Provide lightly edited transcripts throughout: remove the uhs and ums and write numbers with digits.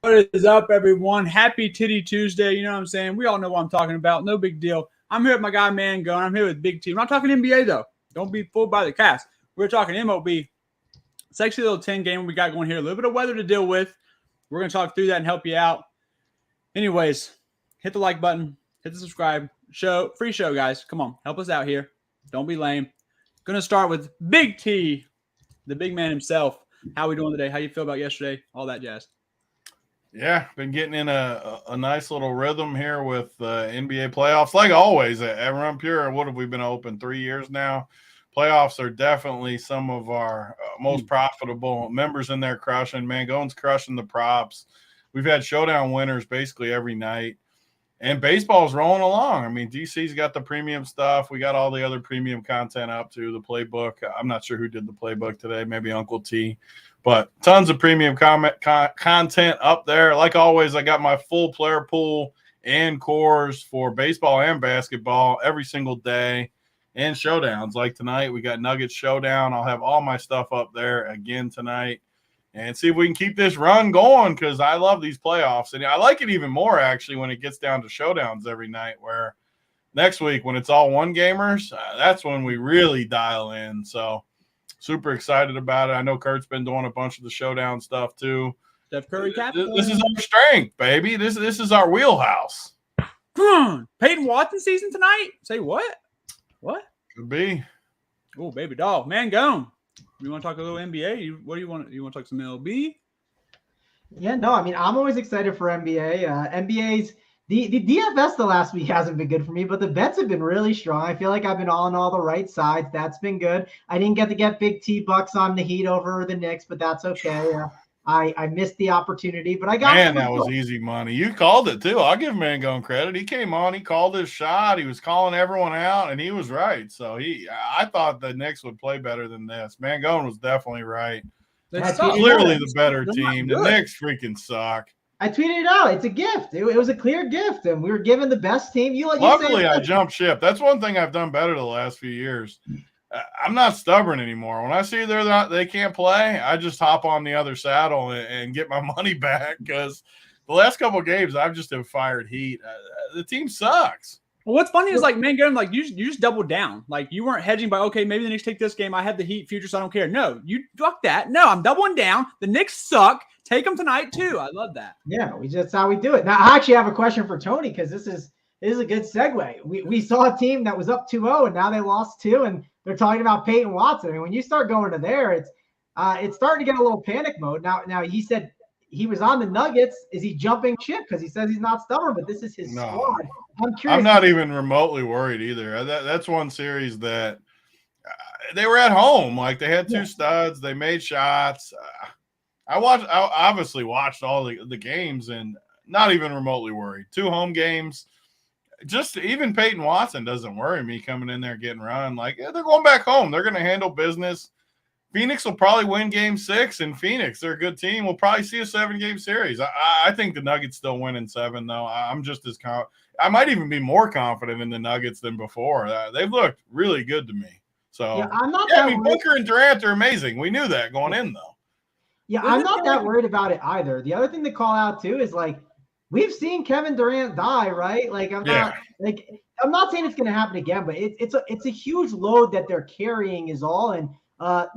What is up, everyone? Happy Titty Tuesday. You know what I'm saying? We all know what I'm talking about. No big deal. I'm here with my guy Mangone. I'm here with Big T. I'm not talking NBA, though. Don't be fooled by the cast. We're talking MLB. It's actually a little 10 game we got going here. A little bit of weather to deal with. We're going to talk through that and help you out. Anyways, hit the like button. Hit the subscribe. Free show, guys. Come on. Help us out here. Don't be lame. Going to start with Big T, the big man himself. How we doing today? How you feel about yesterday? All that jazz. Yeah, been getting in a nice little rhythm here with NBA playoffs. Like always at Run Pure, what have we been open 3 years now? Playoffs are definitely some of our most profitable members in there crushing. Mangone's crushing the props. We've had showdown winners basically every night. And baseball's rolling along. I mean, DC's got the premium stuff. We got all the other premium content up to the playbook. I'm not sure who did the playbook today, maybe Uncle T. But tons of premium content up there. Like always, I got my full player pool and cores for baseball and basketball every single day, and showdowns. Like tonight, we got Nuggets showdown. I'll have all my stuff up there again tonight and see if we can keep this run going, because I love these playoffs. And I like it even more, actually, when it gets down to showdowns every night, where next week when it's all one-gamers, that's when we really dial in. So super excited about it. I know Kurt's been doing a bunch of the showdown stuff too. Steph Curry This is our strength, baby. This is our wheelhouse. Peyton Watson season tonight? Say what? What? Could be. Oh, baby doll. Mangone. You want to talk a little NBA? What do you want? You want to talk some MLB? Yeah, no, I mean, I'm always excited for NBA. NBA's the DFS the last week hasn't been good for me, but the bets have been really strong. I feel like I've been on all the right sides. That's been good. I didn't get to get big T bucks on the Heat over the Knicks, but that's okay. I missed the opportunity, but I got that was easy money. You called it too. I'll give Mangone credit. He came on, he called his shot, he was calling everyone out, and he was right. So I thought the Knicks would play better than this. Mangone was definitely right. Clearly the better team. The Knicks freaking suck. I tweeted it out. It's a gift. It was a clear gift, and we were given the best team. Luckily, I jumped ship. That's one thing I've done better the last few years. I'm not stubborn anymore. When I see they can't play, I just hop on the other saddle and get my money back, because the last couple of games I've just have fired heat. The team sucks. Well, what's funny is, like, Mangone, like, you just doubled down. Like, you weren't hedging by, okay, maybe the Knicks take this game. I have the Heat future, so I don't care. No, you fuck that. No, I'm doubling down. The Knicks suck. Take them tonight too. I love that. Yeah, that's how we do it. Now, I actually have a question for Tony, because this is a good segue. We saw a team that was up 2-0 and now they lost 2, and they're talking about Peyton Watson. I mean, when you start going to there, it's starting to get a little panic mode. Now he said he was on the Nuggets. Is he jumping ship because he says he's not stubborn, but this is his squad? I'm curious. I'm not even remotely worried either. That's one series that they were at home. Like, they had two studs. They made shots. I obviously watched all the games and not even remotely worried. 2 home games. Just even Peyton Watson doesn't worry me coming in there getting run. Like, they're going back home. They're going to handle business. Phoenix will probably win game 6 in Phoenix. They're a good team. We'll probably see a 7-game series. I think the Nuggets still win in 7, though. I'm just as I might even be more confident in the Nuggets than before. They've looked really good to me. So, Booker and Durant are amazing. We knew that going in, though. Yeah, I'm not that worried about it either. The other thing to call out too is, like, we've seen Kevin Durant die, right? Like, I'm not saying it's going to happen again, but it's a huge load that they're carrying is all. And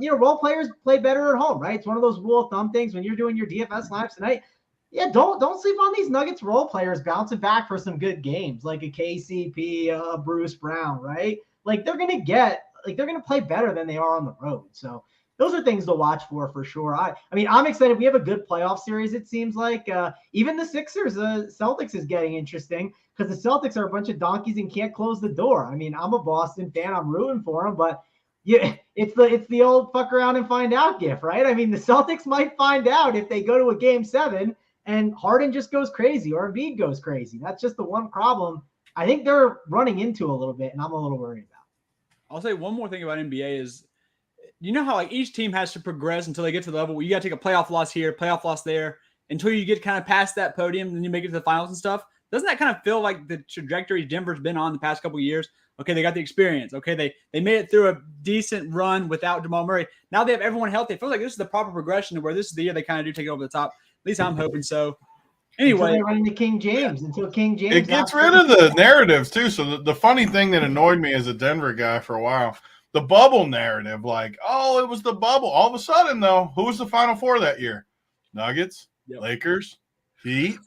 role players play better at home, right? It's one of those rule of thumb things when you're doing your DFS lineups tonight. Yeah, don't sleep on these Nuggets role players bouncing back for some good games, like a KCP, Bruce Brown, right? Like, they're going to play better than they are on the road. So those are things to watch for sure. I mean, I'm excited. We have a good playoff series, it seems like. Even the Sixers, Celtics is getting interesting, because the Celtics are a bunch of donkeys and can't close the door. I mean, I'm a Boston fan. I'm rooting for them, but yeah, it's the old fuck around and find out gift, right? I mean, the Celtics might find out if they go to a game 7 and Harden just goes crazy or Embiid goes crazy. That's just the one problem I think they're running into a little bit, and I'm a little worried about. I'll say one more thing about NBA is, you know how, like, each team has to progress until they get to the level where you got to take a playoff loss here, playoff loss there, until you get kind of past that podium, and then you make it to the finals and stuff. Doesn't that kind of feel like the trajectory Denver's been on the past couple of years? Okay, they got the experience. Okay, they made it through a decent run without Jamal Murray. Now they have everyone healthy. It feels like this is the proper progression to where this is the year they kind of do take it over the top. At least I'm hoping so. Anyway, they're running to King James until King James. It gets rid of the narratives too. So the funny thing that annoyed me as a Denver guy for a while, the bubble narrative, like, oh, it was the bubble. All of a sudden, though, who was the Final Four that year? Nuggets, Lakers, Heat.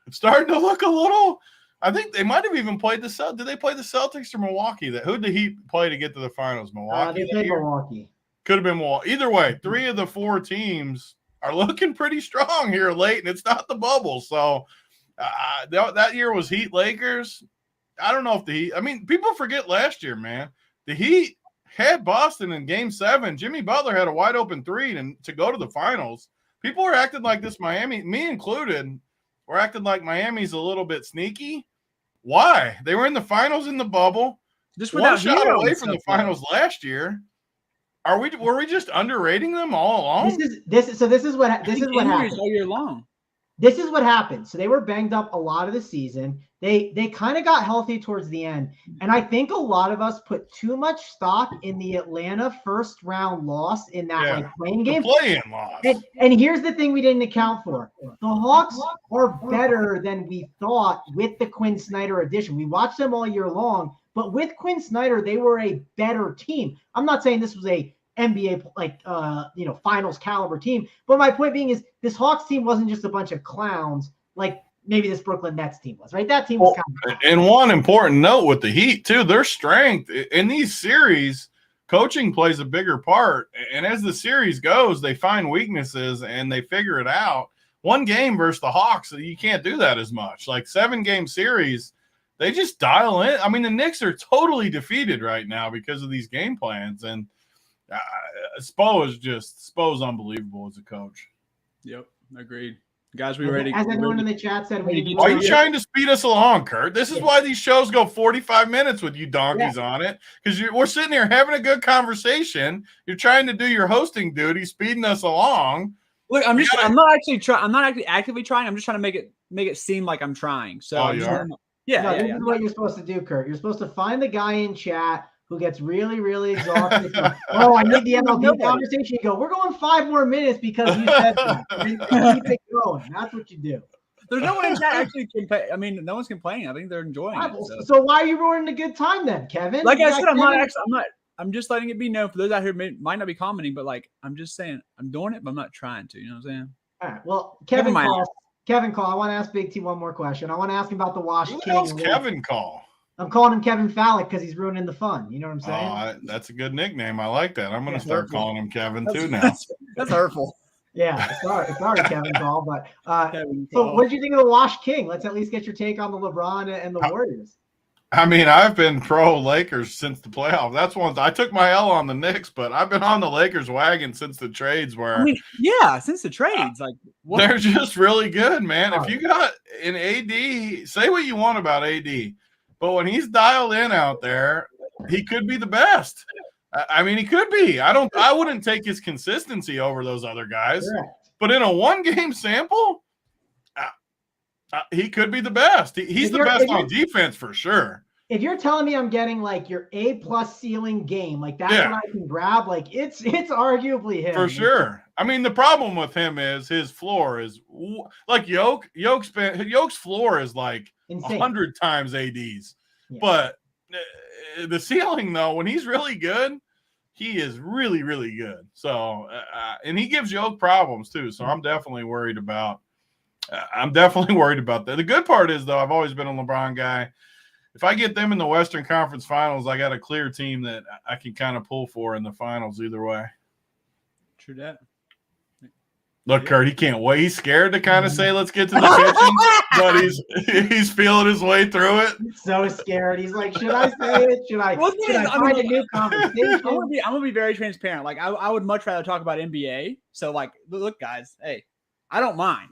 It's starting to look a little. I think they might have even played the Celtics. Did they play the Celtics or Milwaukee? Who did the Heat play to get to the finals? Milwaukee. They played Milwaukee. Could have been Milwaukee. Either way, 3 of the 4 teams are looking pretty strong here late, and it's not the bubble. So that year was Heat Lakers. I don't know if the Heat. I mean, people forget last year, man. The Heat had Boston in Game 7. Jimmy Butler had a wide open 3 to go to the finals. People are acting like this Miami, me included, we're acting like Miami's a little bit sneaky. Why? They were in the finals in the bubble. Just one shot away from the finals last year. Were we just underrating them all along? This is what happened all year long. This is what happened. So they were banged up a lot of the season. They kind of got healthy towards the end. And I think a lot of us put too much stock in the Atlanta first round loss in that playing game. Play-in loss. And here's the thing we didn't account for. The Hawks are better than we thought with the Quinn Snyder addition. We watched them all year long, but with Quinn Snyder, they were a better team. I'm not saying this was a NBA finals caliber team, but my point being is this Hawks team wasn't just a bunch of clowns like maybe this Brooklyn Nets team was, right? That team was kind of. And one important note with the Heat too, their strength in these series, coaching plays a bigger part. And as the series goes, they find weaknesses and they figure it out. One game versus the Hawks, you can't do that as much. Like 7-game series, they just dial in. I mean, the Knicks are totally defeated right now because of these game plans. And Spo's unbelievable as a coach. Yep, agreed. Guys, we ready? As everyone in the chat said, why are you trying to speed us along, Kurt? This is why these shows go 45 minutes with you donkeys on it, because we're sitting here having a good conversation. You're trying to do your hosting duty, speeding us along. Look, I'm not actually actively trying. I'm just trying to make it seem like I'm trying. So you are? This is what you're supposed to do, Kurt. You're supposed to find the guy in chat who gets really, really exhausted. I need the MLB conversation. You go, we're going 5 more minutes because you said that. Keep it going. That's what you do. There's no one in chat actually complaining. I mean, no one's complaining. I think they're enjoying it. So why are you ruining a good time then, Kevin? Like I said, I'm just letting it be known for those out here might not be commenting, but like I'm just saying I'm doing it, but I'm not trying to. You know what I'm saying? All right. Well, Kevin Call. I want to ask Big T one more question. I want to ask him about the Wash King. Who else Kevin Call? I'm calling him Kevin Phallic because he's ruining the fun. You know what I'm saying? That's a good nickname. I like that. I'm going to start calling him Kevin too now. That's hurtful. Yeah, sorry, Kevin Call. But so what did you think of the Wash King? Let's at least get your take on the LeBron and the Warriors. I mean, I've been pro Lakers since the playoffs. That's one. I took my L on the Knicks, but I've been on the Lakers wagon since the trades. Since the trades, they're just really good, man. If you got an AD, say what you want about AD. But when he's dialed in out there, he could be the best. I mean, he could be. I wouldn't take his consistency over those other guys. Correct. But in a 1-game sample, he could be the best. He's the best on defense for sure. If you're telling me I'm getting like your A+ ceiling game, like that's what I can grab, like it's arguably him. For sure. I mean, the problem with him is his floor is like Yoke's floor is like insane. 100 times AD's. Yeah. But the ceiling, though, when he's really good, he is really, really good. So, and he gives Yoke problems too. So I'm definitely worried about that. The good part is, though, I've always been a LeBron guy. If I get them in the Western Conference Finals, I got a clear team that I can kind of pull for in the finals either way. True that. Look, Kurt, he can't wait. He's scared to kind of say, let's get to the pitching, but he's feeling his way through it. He's so scared. He's like, should I say it? Should I find a new conversation? I'm gonna be very transparent. Like, I would much rather talk about NBA. So, like, look, guys, hey, I don't mind.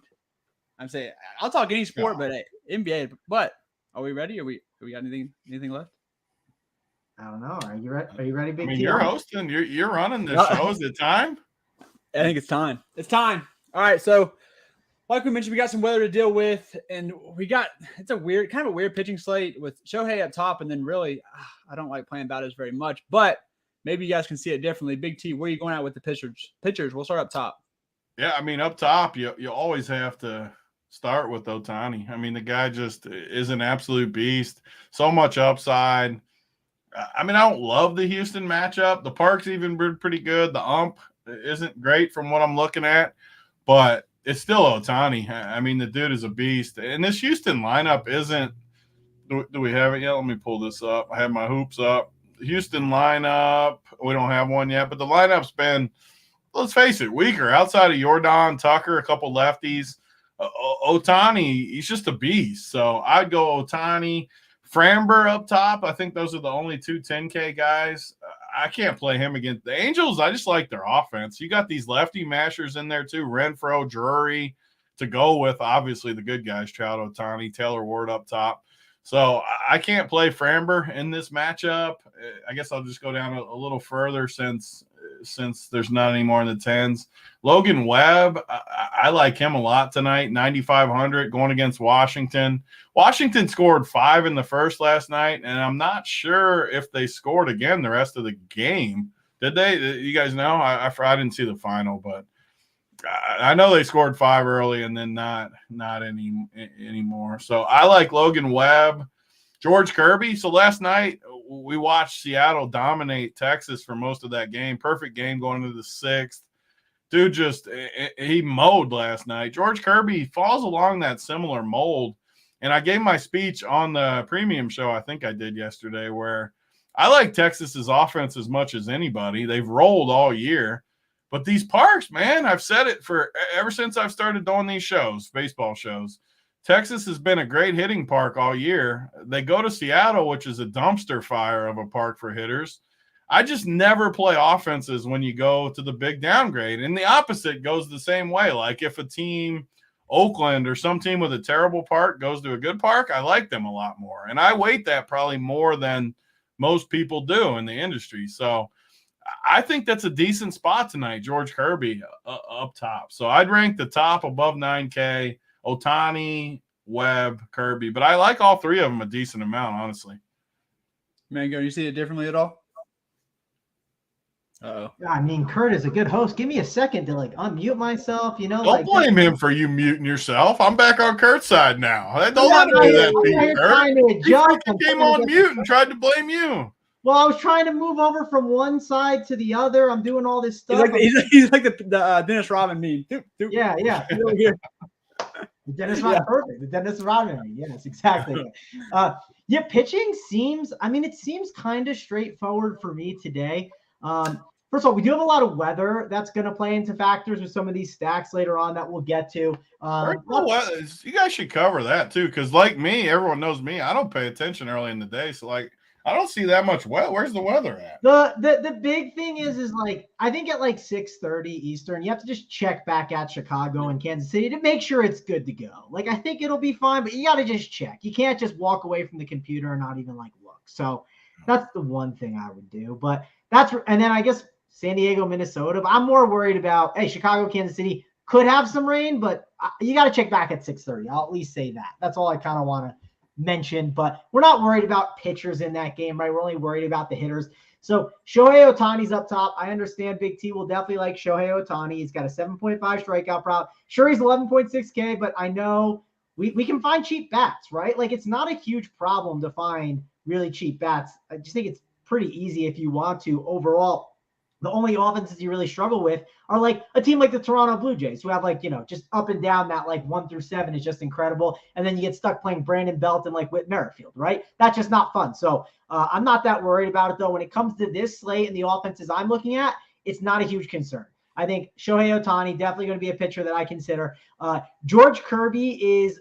I'm saying I'll talk any sport, but hey, NBA. But are we ready? We got anything left? I don't know. Are you ready? Are you ready, Big T? You're hosting. You're running this show. Is it time? I think it's time. It's time. All right. So, like we mentioned, we got some weather to deal with, and it's a weird pitching slate with Shohei up top, and then really, I don't like playing batters very much, but maybe you guys can see it differently. Big T, where are you going out with the pitchers? We'll start up top. Yeah, I mean, up top, you always have to start with Ohtani. I mean, the guy just is an absolute beast. So much upside. I mean, I don't love the Houston matchup. The park's even pretty good. The ump isn't great from what I'm looking at, but it's still Ohtani. I mean, the dude is a beast. And this Houston lineup isn't – do we have it yet? Let me pull this up. I have my hoops up. The Houston lineup, we don't have one yet, but the lineup's been, let's face it, weaker. Outside of Jordan, Tucker, a couple lefties. Ohtani, he's just a beast. So I'd go Ohtani. Framber up top. I think those are the only two 10K guys. I can't play him against the Angels. I just like their offense. You got these lefty mashers in there too. Renfroe, Drury to go with, obviously, the good guys, Trout, Ohtani, Taylor Ward up top. So I can't play Framber in this matchup. I guess I'll just go down a little further since there's not any more in the 10s. Logan Webb, I like him a lot tonight, 9,500 going against Washington. Washington scored 5 in the first last night, and I'm not sure if they scored again the rest of the game. Did they? You guys know? I didn't see the final, but I know they scored 5 early and then not anymore. So I like Logan Webb. George Kirby. So last night we watched Seattle dominate Texas for most of that game. Perfect game going into the 6th. Dude he mowed last night. George Kirby falls along that similar mold. And I gave my speech on the premium show, I think I did yesterday, where I like Texas's offense as much as anybody. They've rolled all year. But these parks, man, I've said it ever since I've started doing these shows, baseball shows. Texas has been a great hitting park all year. They go to Seattle, which is a dumpster fire of a park for hitters. I just never play offenses when you go to the big downgrade. And the opposite goes the same way. Like if a team, Oakland or some team with a terrible park goes to a good park, I like them a lot more. And I weight that probably more than most people do in the industry. So I think that's a decent spot tonight, George Kirby up top. So I'd rank the top above 9K, Ohtani, Webb, Kirby. But I like all three of them a decent amount, honestly. Mango, you see it differently at all? Uh-oh. I mean, Kurt is a good host. Give me a second to unmute myself. Don't blame him for you muting yourself. I'm back on Kurt's side now. Don't let him do that to you, Kurt. He came on mute and tried to blame you. Well, I was trying to move over from one side to the other. I'm doing all this stuff. He's like the Dennis Rodman meme. Yeah. The Dennis Rodman, perfect. The Dennis Rodman meme. Yes, exactly. Pitching seems kind of straightforward for me today. First of all, we do have a lot of weather that's going to play into factors with some of these stacks later on that we'll get to. You guys should cover that too, because like me, everyone knows me. I don't pay attention early in the day, so I don't see that much weather. Where's the weather at? The big thing is I think at 6:30 Eastern, you have to just check back at Chicago and Kansas City to make sure it's good to go. I think it'll be fine, but you got to just check. You can't just walk away from the computer and not even look. So that's the one thing I would do. But and then I guess San Diego, Minnesota. But I'm more worried about, Chicago, Kansas City could have some rain, but you got to check back at 6:30. I'll at least say that. That's all I kind of want to mention, but we're not worried about pitchers in that game, right? We're only worried about the hitters. So Shohei Ohtani's up top. I understand Big T will definitely like Shohei Ohtani. He's got a 7.5 strikeout prop. Sure, he's 11.6K, but I know we can find cheap bats, right? It's not a huge problem to find really cheap bats. I just think it's pretty easy if you want to. Overall, the only offenses you really struggle with are a team like the Toronto Blue Jays, who have just up and down that 1 through 7 is just incredible. And then you get stuck playing Brandon Belt and Whit Merrifield, right? That's just not fun. So I'm not that worried about it though. When it comes to this slate and the offenses I'm looking at, it's not a huge concern. I think Shohei Ohtani definitely going to be a pitcher that I consider. George Kirby is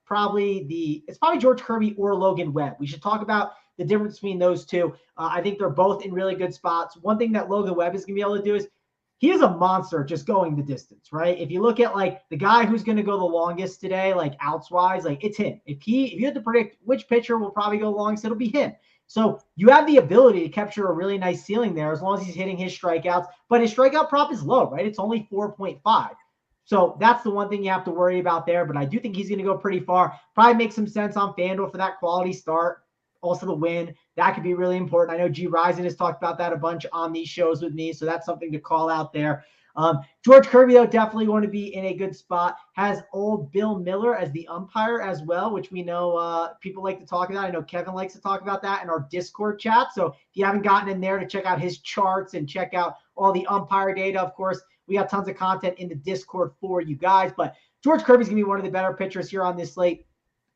probably George Kirby or Logan Webb. We should talk about the difference between those two. I think they're both in really good spots. One thing that Logan Webb is going to be able to do is he is a monster just going the distance, right? If you look at the guy who's going to go the longest today, outs wise, it's him. If you had to predict which pitcher will probably go longest, it'll be him. So you have the ability to capture a really nice ceiling there as long as he's hitting his strikeouts, but his strikeout prop is low, right? It's only 4.5. So that's the one thing you have to worry about there, but I do think he's going to go pretty far. Probably make some sense on FanDuel for that quality start. Also the win, that could be really important. I know G Ryzen has talked about that a bunch on these shows with me, so that's something to call out there. George Kirby, though, definitely want to be in a good spot. Has old Bill Miller as the umpire as well, which we know people like to talk about. I know Kevin likes to talk about that in our Discord chat. So if you haven't gotten in there to check out his charts and check out all the umpire data, of course, we got tons of content in the Discord for you guys. But George Kirby's going to be one of the better pitchers here on this slate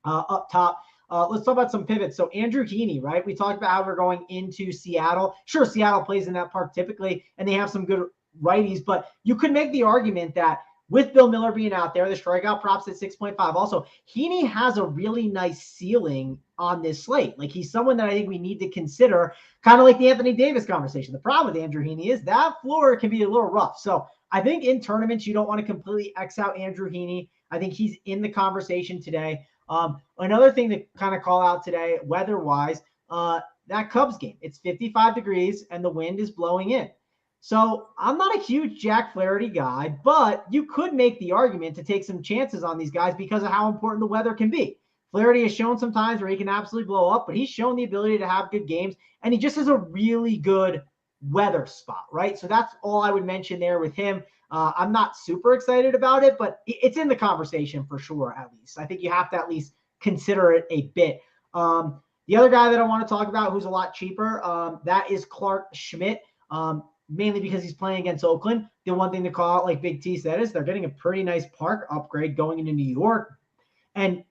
up top. Let's talk about some pivots. So Andrew Heaney, right? We talked about how we're going into Seattle. Sure, Seattle plays in that park typically, and they have some good righties, but you could make the argument that with Bill Miller being out there, the strikeout props at 6.5. Also, Heaney has a really nice ceiling on this slate. Like, he's someone that I think we need to consider, kind of like the Anthony Davis conversation. The problem with Andrew Heaney is that floor can be a little rough. So I think in tournaments, you don't want to completely X out Andrew Heaney. I think he's in the conversation today. Another thing to kind of call out today, weather-wise, that Cubs game. It's 55 degrees, and the wind is blowing in. So I'm not a huge Jack Flaherty guy, but you could make the argument to take some chances on these guys because of how important the weather can be. Flaherty has shown some times where he can absolutely blow up, but he's shown the ability to have good games, and he just has a really good weather spot, right? So that's all I would mention there with him. I'm not super excited about it, but it's in the conversation for sure, at least. I think you have to at least consider it a bit. The other guy that I want to talk about who's a lot cheaper, that is Clark Schmidt. Mainly because he's playing against Oakland. The one thing to call out, like Big T said, is they're getting a pretty nice park upgrade going into New York. And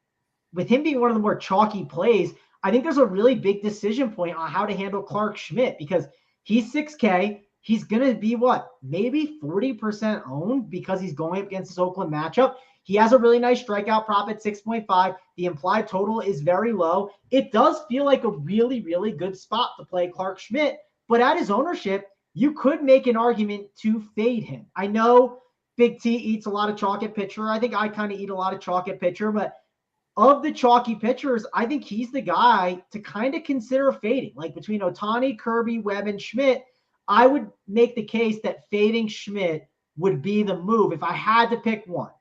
with him being one of the more chalky plays, I think there's a really big decision point on how to handle Clark Schmidt because he's 6K. He's going to be maybe 40% owned because he's going up against this Oakland matchup. He has a really nice strikeout prop at 6.5. The implied total is very low. It does feel like a really, really good spot to play Clark Schmidt, but at his ownership, you could make an argument to fade him. I know Big T eats a lot of chalk at pitcher. I think I kind of eat a lot of chalk at pitcher, but of the chalky pitchers, I think he's the guy to kind of consider fading. Like between Ohtani, Kirby, Webb, and Schmidt, I would make the case that fading Schmidt would be the move if I had to pick one.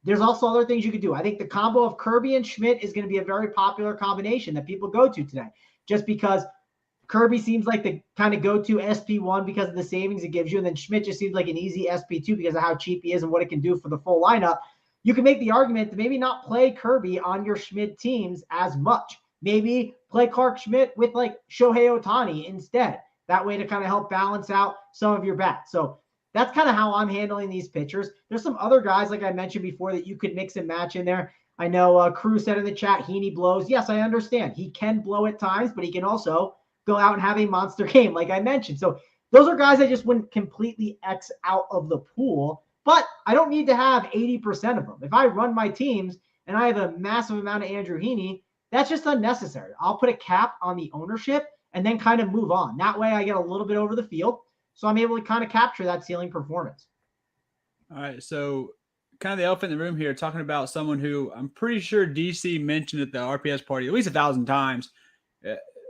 There's also other things you could do. I think the combo of Kirby and Schmidt is going to be a very popular combination that people go to today, just because Kirby seems like the kind of go-to SP1 because of the savings it gives you, and then Schmidt just seems like an easy SP2 because of how cheap he is and what it can do for the full lineup. You can make the argument to maybe not play Kirby on your Schmidt teams as much. Maybe play Clark Schmidt with like Shohei Ohtani instead. That way to kind of help balance out some of your bats. So that's kind of how I'm handling these pitchers. There's some other guys, like I mentioned before, that you could mix and match in there. I know Cruz said in the chat, Heaney blows. Yes, I understand. He can blow at times, but he can also go out and have a monster game, like I mentioned. So those are guys I just wouldn't completely X out of the pool, but I don't need to have 80% of them. If I run my teams and I have a massive amount of Andrew Heaney, that's just unnecessary. I'll put a cap on the ownership and then kind of move on. That way I get a little bit over the field, so I'm able to kind of capture that ceiling performance. All right, so kind of the elephant in the room here, talking about someone who I'm pretty sure DC mentioned at the RPS party at least 1,000 times.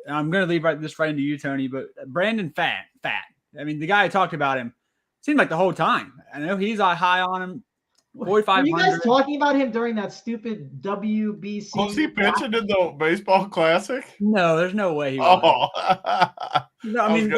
I'm going to leave this right into you, Tony, but Brandon Fat. I mean, the guy who talked about him seemed like the whole time. I know he's high on him. 4,500. Were you guys talking about him during that stupid WBC? Was he pitching in the baseball classic? No, there's no way he was. Oh, no, I mean,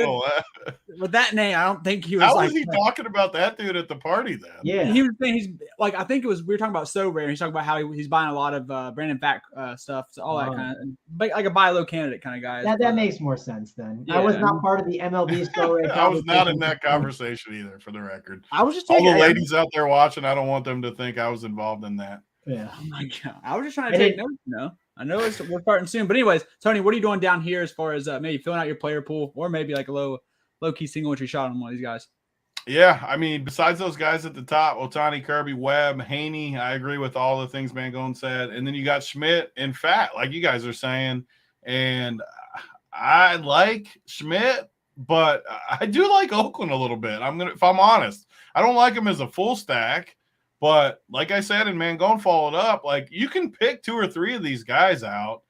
with that name, I don't think he was. How was he talking about that dude at the party then? Yeah, he was saying he's like, I think it was, we were talking about So Rare. He's talking about how he's buying a lot of Brandon Fat stuff, so all that kind of, like a buy low candidate kind of guy. That makes more sense then. Yeah, I was not part of the MLB So Rare. I was not in that conversation either, for the record. I was just all the ladies out there watching. I don't want them to think I was involved in that. Yeah. Oh my God. I was just trying to take notes. No, I know we're starting soon, but anyways, Tony, what are you doing down here as far as maybe filling out your player pool, or maybe like a low key single entry shot on one of these guys? Yeah, I mean, besides those guys at the top, Ohtani, Kirby, Webb, Haney, I agree with all the things Mangone said, and then you got Schmidt and Fat, like you guys are saying, and I like Schmidt, but I do like Oakland a little bit. If I'm honest, I don't like him as a full stack. But like I said, and Mangone followed up, like you can pick 2 or 3 of these guys out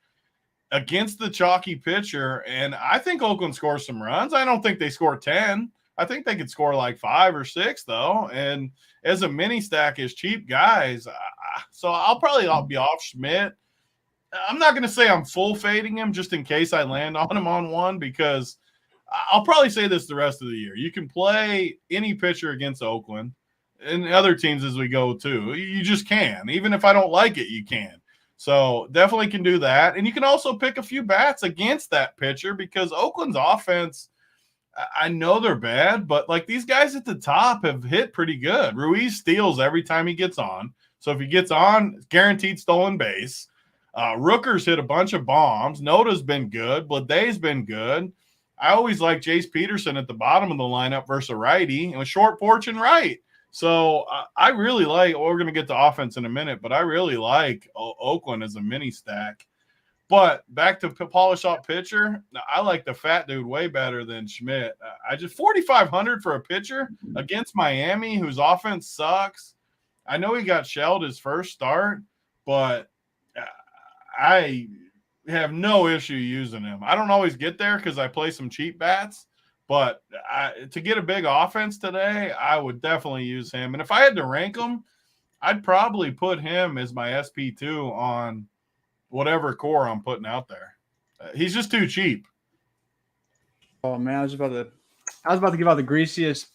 against the chalky pitcher, and I think Oakland scores some runs. I don't think they score 10. I think they could score like 5 or 6, though. And as a mini stack as cheap guys, so I'll be off Schmidt. I'm not going to say I'm full fading him just in case I land on him on one, because I'll probably say this the rest of the year. You can play any pitcher against Oakland and other teams as we go too. You just can. Even if I don't like it, you can. So definitely can do that. And you can also pick a few bats against that pitcher because Oakland's offense, I know they're bad, but like these guys at the top have hit pretty good. Ruiz steals every time he gets on. So if he gets on, it's guaranteed stolen base. Rooker's hit a bunch of bombs. Noda's been good. Bladay's been good. I always like Jace Peterson at the bottom of the lineup versus a righty and with short porch and right. So I really like, we're going to get to offense in a minute, but I really like Oakland as a mini stack. But back to polish up pitcher, I like the fat dude way better than Schmidt. I just 4,500 for a pitcher against Miami, whose offense sucks. I know he got shelled his first start, but I have no issue using him. I don't always get there because I play some cheap bats. But to get a big offense today, I would definitely use him. And if I had to rank him, I'd probably put him as my SP2 on whatever core I'm putting out there. He's just too cheap. Oh man, I was about to give out the greasiest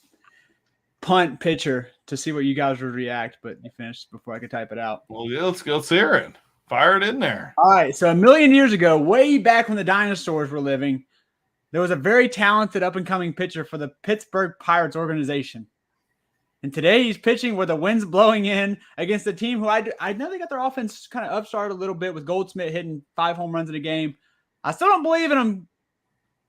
punt pitcher to see what you guys would react, but you finished before I could type it out. Well, yeah, let's hear it. Fire it in there. All right. So 1,000,000 years ago, way back when the dinosaurs were living, there was a very talented up-and-coming pitcher for the Pittsburgh Pirates organization. And today he's pitching where the wind's blowing in against a team who I know they got their offense kind of upstarted a little bit with Goldschmidt hitting 5 home runs in a game. I still don't believe in him.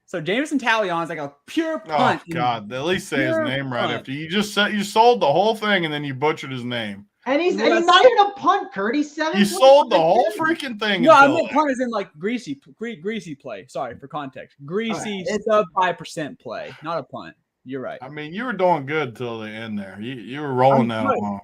So Jameson Taillon is like a pure punt. Oh, God. At least say his name right after. You sold the whole thing and then you butchered his name. And he's not even a punt, Kurt. He's 7. You sold the whole freaking thing. No, I meant punt is in like greasy play. Sorry for context. Greasy sub 5% play, not a punt. You're right. I mean, you were doing good till the end there. You were rolling that along.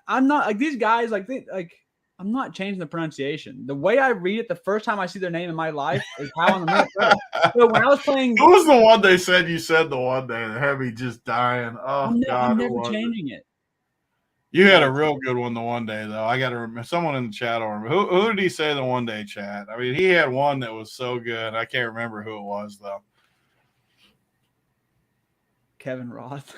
I'm not like these guys. I'm not changing the pronunciation. The way I read it, the first time I see their name in my life is how on the minute. So when I was playing, who was the one they said you said the one day that had me just dying? Oh, God, I'm never changing it. You had a real good one the one day, though. I got to remember. Someone in the chat will remember. Who did he say the one day, chat? I mean, he had one that was so good. I can't remember who it was, though. Kevin Roth.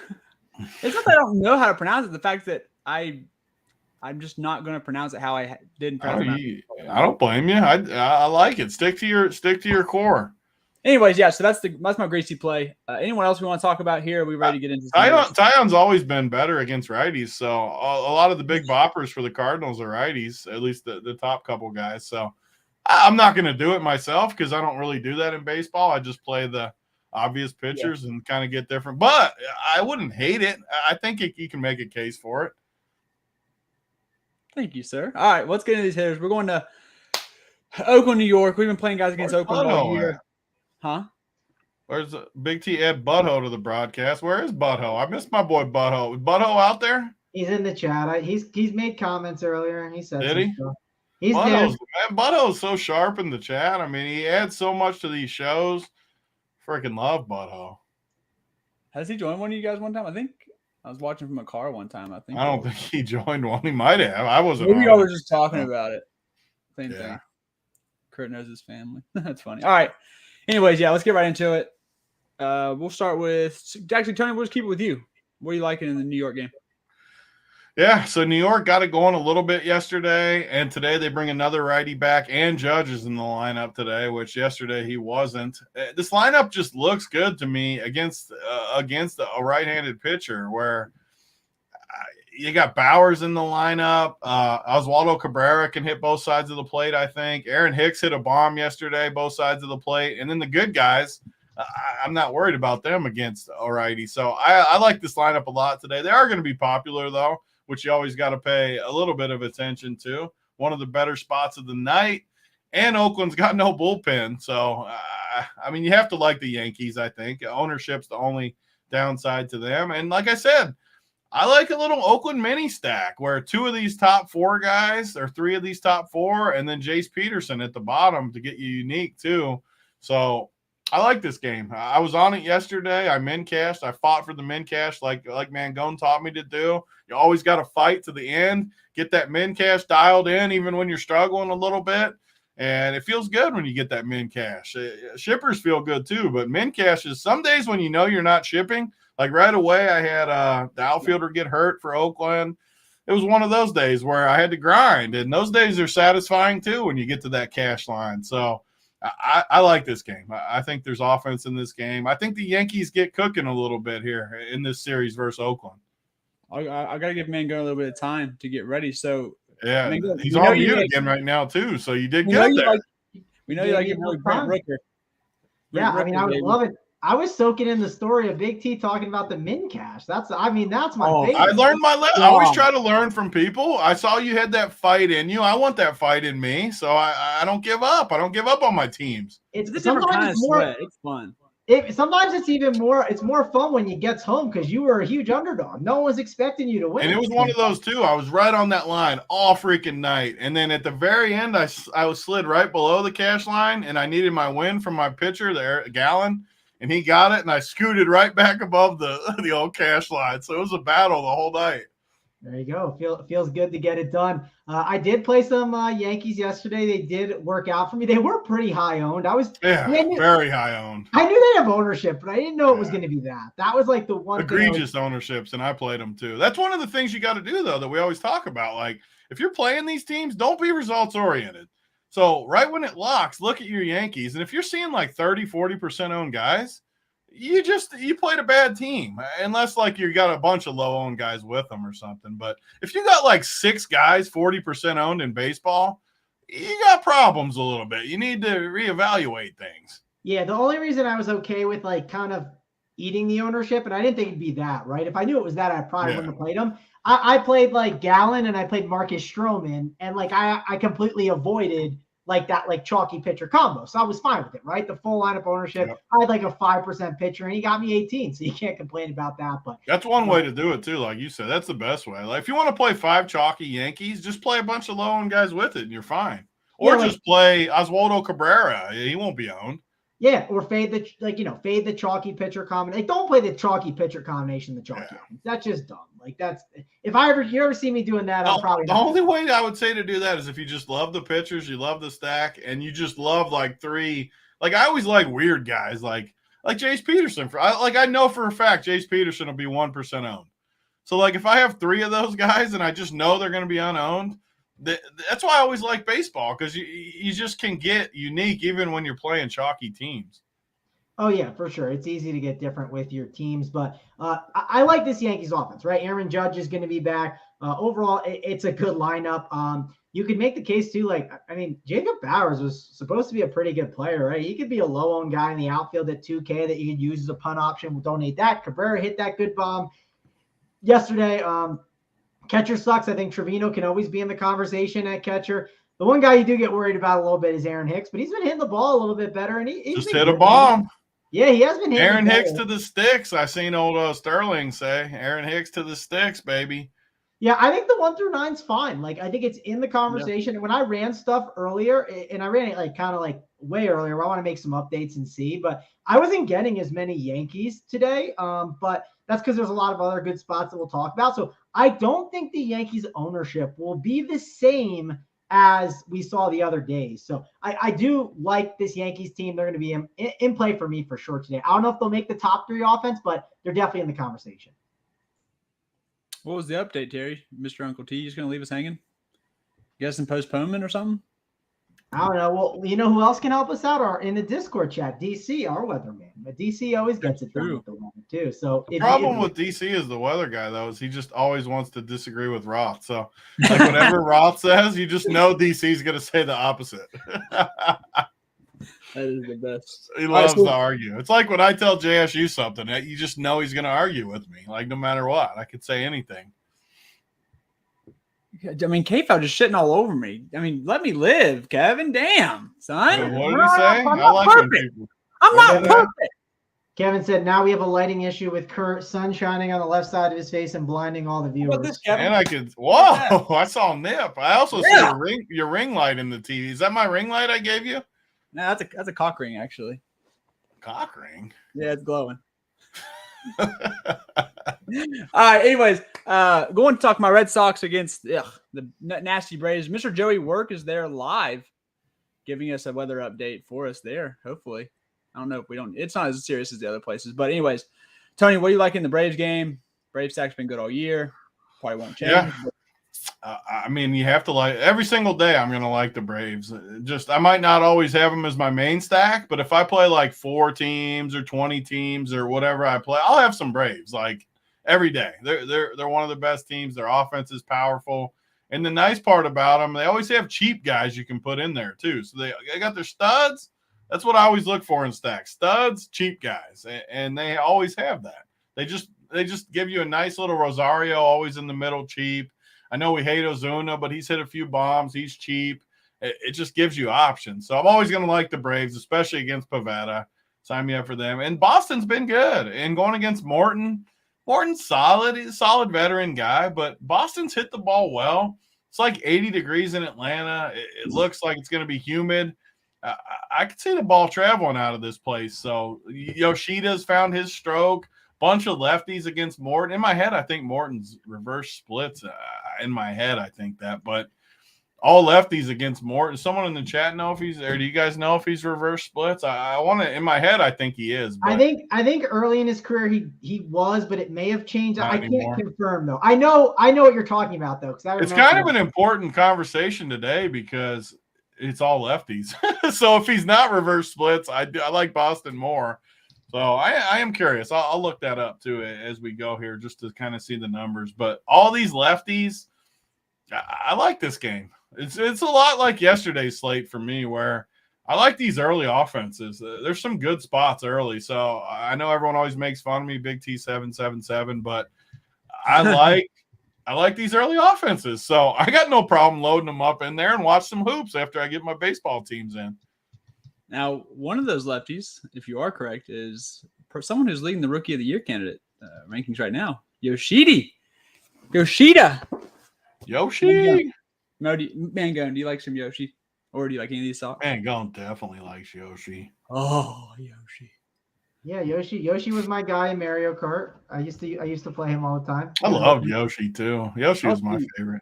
It's not that I don't know how to pronounce it. The fact that I'm just not going to pronounce it how I didn't pronounce it. I don't blame you. I like it. Stick to your core. Anyways, yeah. So that's my greasy play. Anyone else we want to talk about here? Are we ready to get into? Taillon's always been better against righties. So a lot of the big boppers for the Cardinals are righties. At least the top couple guys. So I'm not going to do it myself because I don't really do that in baseball. I just play the obvious pitchers and kind of get different. But I wouldn't hate it. I think you can make a case for it. Thank you, sir. All right, let's get into these hitters. We're going to Oakland, New York. We've been playing guys against Oakland all year. Huh? Where's Big T Ed Butthole to the broadcast? Where is Butthole? I missed my boy Butthole. Is Butthole out there? He's in the chat. He's made comments earlier. He said, did he? Stuff. He's there. Butthole so sharp in the chat. I mean, he adds so much to these shows. Freaking love Butthole. Has he joined one of you guys one time? I think I was watching from a car one time. I don't think he joined one. He might have. I wasn't. Maybe y'all were just talking about it. Same thing. Kurt knows his family. That's funny. All right. Anyways, let's get right into it. We'll start with actually, Tony. We'll just keep it with you. What are you liking in the New York game? Yeah, so New York got it going a little bit yesterday, and today they bring another righty back, and Judge is in the lineup today, which yesterday he wasn't. This lineup just looks good to me against a right-handed pitcher where you got Bowers in the lineup. Oswaldo Cabrera can hit both sides of the plate, I think. Aaron Hicks hit a bomb yesterday, both sides of the plate. And then the good guys, I'm not worried about them against a righty. So I like this lineup a lot today. They are going to be popular, though, which you always got to pay a little bit of attention to. One of the better spots of the night. And Oakland's got no bullpen. So, I mean, you have to like the Yankees, I think. Ownership's the only downside to them. And like I said, I like a little Oakland mini stack where 2 of these top 4 guys or 3 of these top 4 and then Jace Peterson at the bottom to get you unique too. So I like this game. I was on it yesterday. I min cashed. I fought for the min cash like Mangone taught me to do. You always got to fight to the end. Get that min cash dialed in even when you're struggling a little bit. And it feels good when you get that min cash. Shippers feel good too, but min cash is some days when you know you're not shipping. Like right away, I had the outfielder get hurt for Oakland. It was one of those days where I had to grind, and those days are satisfying too when you get to that cash line. So I like this game. I think there's offense in this game. I think the Yankees get cooking a little bit here in this series versus Oakland. I got to give Mangone a little bit of time to get ready. So yeah, Mangone, he's on mute again right now too. So you did good there. We know you like your boy Brent Rooker. Yeah, I mean, I would love it. I was soaking in the story of Big T talking about the min cash. That's my favorite. I learned my lesson. I always try to learn from people. I saw you had that fight in you. I want that fight in me. So I don't give up. I don't give up on my teams. It's a different kind of sweat. It's fun. Sometimes it's more fun when you get home because you were a huge underdog. No one was expecting you to win. And it was one of those too. I was right on that line all freaking night. And then at the very end, I was slid right below the cash line, and I needed my win from my pitcher there, Gallon. And he got it, and I scooted right back above the old cash line. So it was a battle the whole night. There you go. Feels good to get it done. I did play some Yankees yesterday. They did work out for me. They were pretty high owned. Very high owned. I knew they have ownership, but I didn't know it was going to be that. That was like the one egregious ownerships, and I played them too. That's one of the things you got to do though that we always talk about. Like if you're playing these teams, don't be results oriented. So right when it locks, look at your Yankees. And if you're seeing like 30-40% owned guys, you played a bad team, unless like you got a bunch of low owned guys with them or something. But if you got like 6 guys 40% owned in baseball, you got problems a little bit. You need to reevaluate things. Yeah, the only reason I was okay with like kind of eating the ownership, and I didn't think it'd be that, right? If I knew it was that, I probably wouldn't have played them. I played like Gallon and I played Marcus Stroman, and like I completely avoided like that like chalky pitcher combo. So I was fine with it, right? The full lineup ownership. Yep. I had like a 5% pitcher, and he got me 18, so you can't complain about that. But that's one way to do it too, like you said. That's the best way. Like if you want to play 5 chalky Yankees, just play a bunch of low-owned guys with it, and you're fine. Or just play Oswaldo Cabrera. He won't be owned. Yeah, or fade the chalky pitcher combination. Like, don't play the chalky pitcher combination. The chalky, that's just dumb. Like that's if you ever see me doing that, I'm probably the only way I would say to do that is if you just love the pitchers, you love the stack, and you just love like 3. Like I always like weird guys, like Jace Peterson. I know for a fact Jace Peterson will be 1% owned. So like if I have 3 of those guys and I just know they're going to be unowned. That's why I always like baseball, because you just can get unique even when you're playing chalky teams. Oh, yeah, for sure. It's easy to get different with your teams. But I like this Yankees offense, right? Aaron Judge is going to be back. Overall, it's a good lineup. You could make the case, too, Jacob Bowers was supposed to be a pretty good player, right? He could be a low-owned guy in the outfield at 2K that you could use as a punt option. We'll donate that. Cabrera hit that good bomb yesterday. Catcher sucks. I think Trevino can always be in the conversation at catcher. The one guy you do get worried about a little bit is Aaron Hicks, but he's been hitting the ball a little bit better. And he's just hit a bomb. Yeah, he has been hitting Aaron Hicks to the sticks. I seen old Sterling say, Aaron Hicks to the sticks, baby. Yeah, I think the 1 through 9's fine. Like, I think it's in the conversation. Yeah. And when I ran stuff earlier, and I ran it way earlier, where I want to make some updates and see, but I wasn't getting as many Yankees today. But that's because there's a lot of other good spots that we'll talk about. So I don't think the Yankees ownership will be the same as we saw the other days. So I do like this Yankees team. They're going to be in play for me for sure today. I don't know if they'll make the top 3 offense, but they're definitely in the conversation. What was the update, Terry? Mr. Uncle T, just going to leave us hanging? You got some postponement or something? I don't know. Well, you know who else can help us out? Or in the Discord chat, DC, our weatherman. But DC always gets it done with the weather too. So the problem with DC is the weather guy, though, is he just always wants to disagree with Roth. So like whatever Roth says, you just know DC's going to say the opposite. That is the best. He loves to argue. It's like when I tell JSU something, you just know he's going to argue with me. Like no matter what, I could say anything. I mean, K-Foul just shitting all over me. I mean, let me live, Kevin. Damn, son. What did he say? I like when people. I'm not perfect. Kevin said, now we have a lighting issue with Kurt, sun shining on the left side of his face and blinding all the viewers. This, Kevin? And I could, whoa, I saw Nip. I also see your ring light in the TV. Is that my ring light I gave you? No, that's a cock ring, actually. Cock ring? Yeah, it's glowing. All right, anyways, going to talk my Red Sox against the nasty Braves. Mr. Joey Work is there live giving us a weather update for us there. Hopefully, I don't know if we don't. It's not as serious as the other places, but anyways, Tony, what do you like in the Braves game? Braves stack's been good all year. Probably won't change. Yeah. I mean, you have to like every single day. I'm going to like the Braves. Just I might not always have them as my main stack, but if I play like 4 teams or 20 teams or whatever I play, I'll have some Braves like every day. They're one of the best teams. Their offense is powerful, and the nice part about them, they always have cheap guys you can put in there too. So they got their studs. That's what I always look for in stacks: studs, cheap guys, and they always have that. They just give you a nice little Rosario, always in the middle, cheap. I know we hate Ozuna, but he's hit a few bombs. He's cheap. It just gives you options. So I'm always going to like the Braves, especially against Pavetta. Sign me up for them. And Boston's been good. And going against Morton's solid. He's a solid veteran guy, but Boston's hit the ball well. It's like 80 degrees in Atlanta. It looks like it's going to be humid. I could see the ball traveling out of this place. So Yoshida's found his stroke. Bunch of lefties against Morton. In my head, I think Morton's reverse splits. In my head, I think that. But all lefties against Morton. Someone in the chat know if he's – or do you guys know if he's reverse splits? I want to – in my head, I think he is. But I think early in his career he was, but it may have changed. I anymore. Can't confirm, though. I know what you're talking about, though. It's kind of an important conversation today because it's all lefties. So if he's not reverse splits, I like Boston more. So I am curious. I'll look that up too as we go here just to kind of see the numbers. But all these lefties, I like this game. It's a lot like yesterday's slate for me where I like these early offenses. There's some good spots early. So I know everyone always makes fun of me, Big T 777, but I like these early offenses. So I got no problem loading them up in there and watch some hoops after I get my baseball teams in. Now, one of those lefties, if you are correct, is someone who's leading the Rookie of the Year candidate rankings right now, Yoshida. Yoshi. Mangone, do you like some Yoshi? Or do you like any of these songs? Mangone definitely likes Yoshi. Oh, Yoshi. Yeah, Yoshi was my guy in Mario Kart. I used to play him all the time. I loved Yoshi too. Yoshi was my favorite.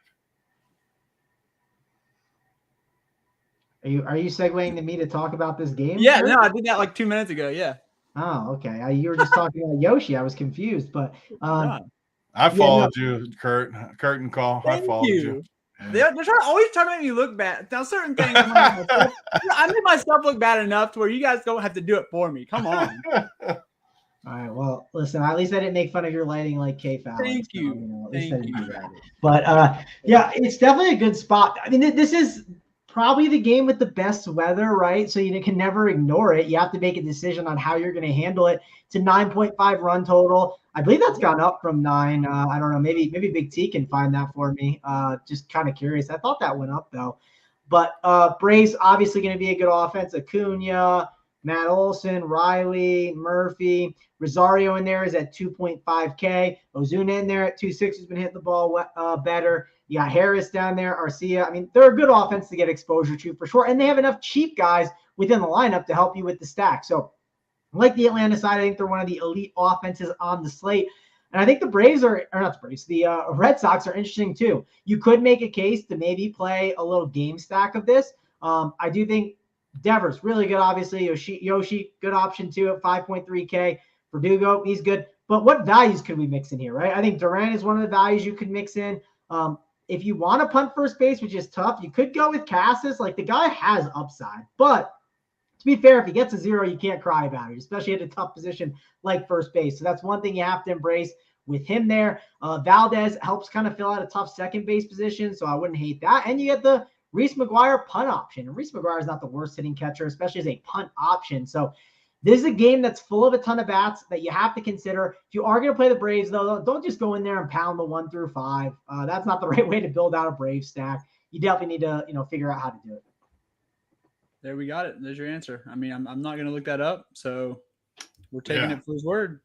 Are you segueing to me to talk about this game? Yeah, no, I did that like 2 minutes ago. Yeah. Oh, okay. You were just talking about Yoshi. I was confused, but I followed you, Kurt and Call. I followed you. Yeah. They're always trying to make me look bad. Now, certain things, I made myself look bad enough to where you guys don't have to do it for me. Come on. All right. Well, listen. At least I didn't make fun of your lighting like K-Foul. Thank you. At least I didn't do that. But yeah, it's definitely a good spot. I mean, this is probably the game with the best weather, right? So you can never ignore it. You have to make a decision on how you're going to handle it. It's a 9.5 run total. I believe that's gone up from 9. I don't know. Maybe Big T can find that for me. Just kind of curious. I thought that went up though. But Braves obviously going to be a good offense. Acuna, Matt Olson, Riley, Murphy, Rosario in there is at 2.5K. Ozuna in there at 2.6 has been hitting the ball better. You got Harris down there, Arcia. I mean, they're a good offense to get exposure to for sure. And they have enough cheap guys within the lineup to help you with the stack. So like the Atlanta side, I think they're one of the elite offenses on the slate. And I think the Red Sox are interesting too. You could make a case to maybe play a little game stack of this. I do think Devers, really good, obviously. Yoshi, good option too at 5.3K. Verdugo, he's good. But what values could we mix in here, right? I think Duran is one of the values you could mix in. If you want to punt first base, which is tough, you could go with Cassis. Like, the guy has upside. But to be fair, if he gets a 0, you can't cry about it, especially at a tough position like first base. So that's one thing you have to embrace with him there. Valdez helps kind of fill out a tough second base position, so I wouldn't hate that. And you get the Reese McGuire punt option. And Reese McGuire is not the worst hitting catcher, especially as a punt option. So this is a game that's full of a ton of bats that you have to consider. If you are going to play the Braves, though, don't just go in there and pound the 1 through 5. That's not the right way to build out a Braves stack. You definitely need to, figure out how to do it. There we got it. There's your answer. I mean, I'm not going to look that up, so we're taking it for his word.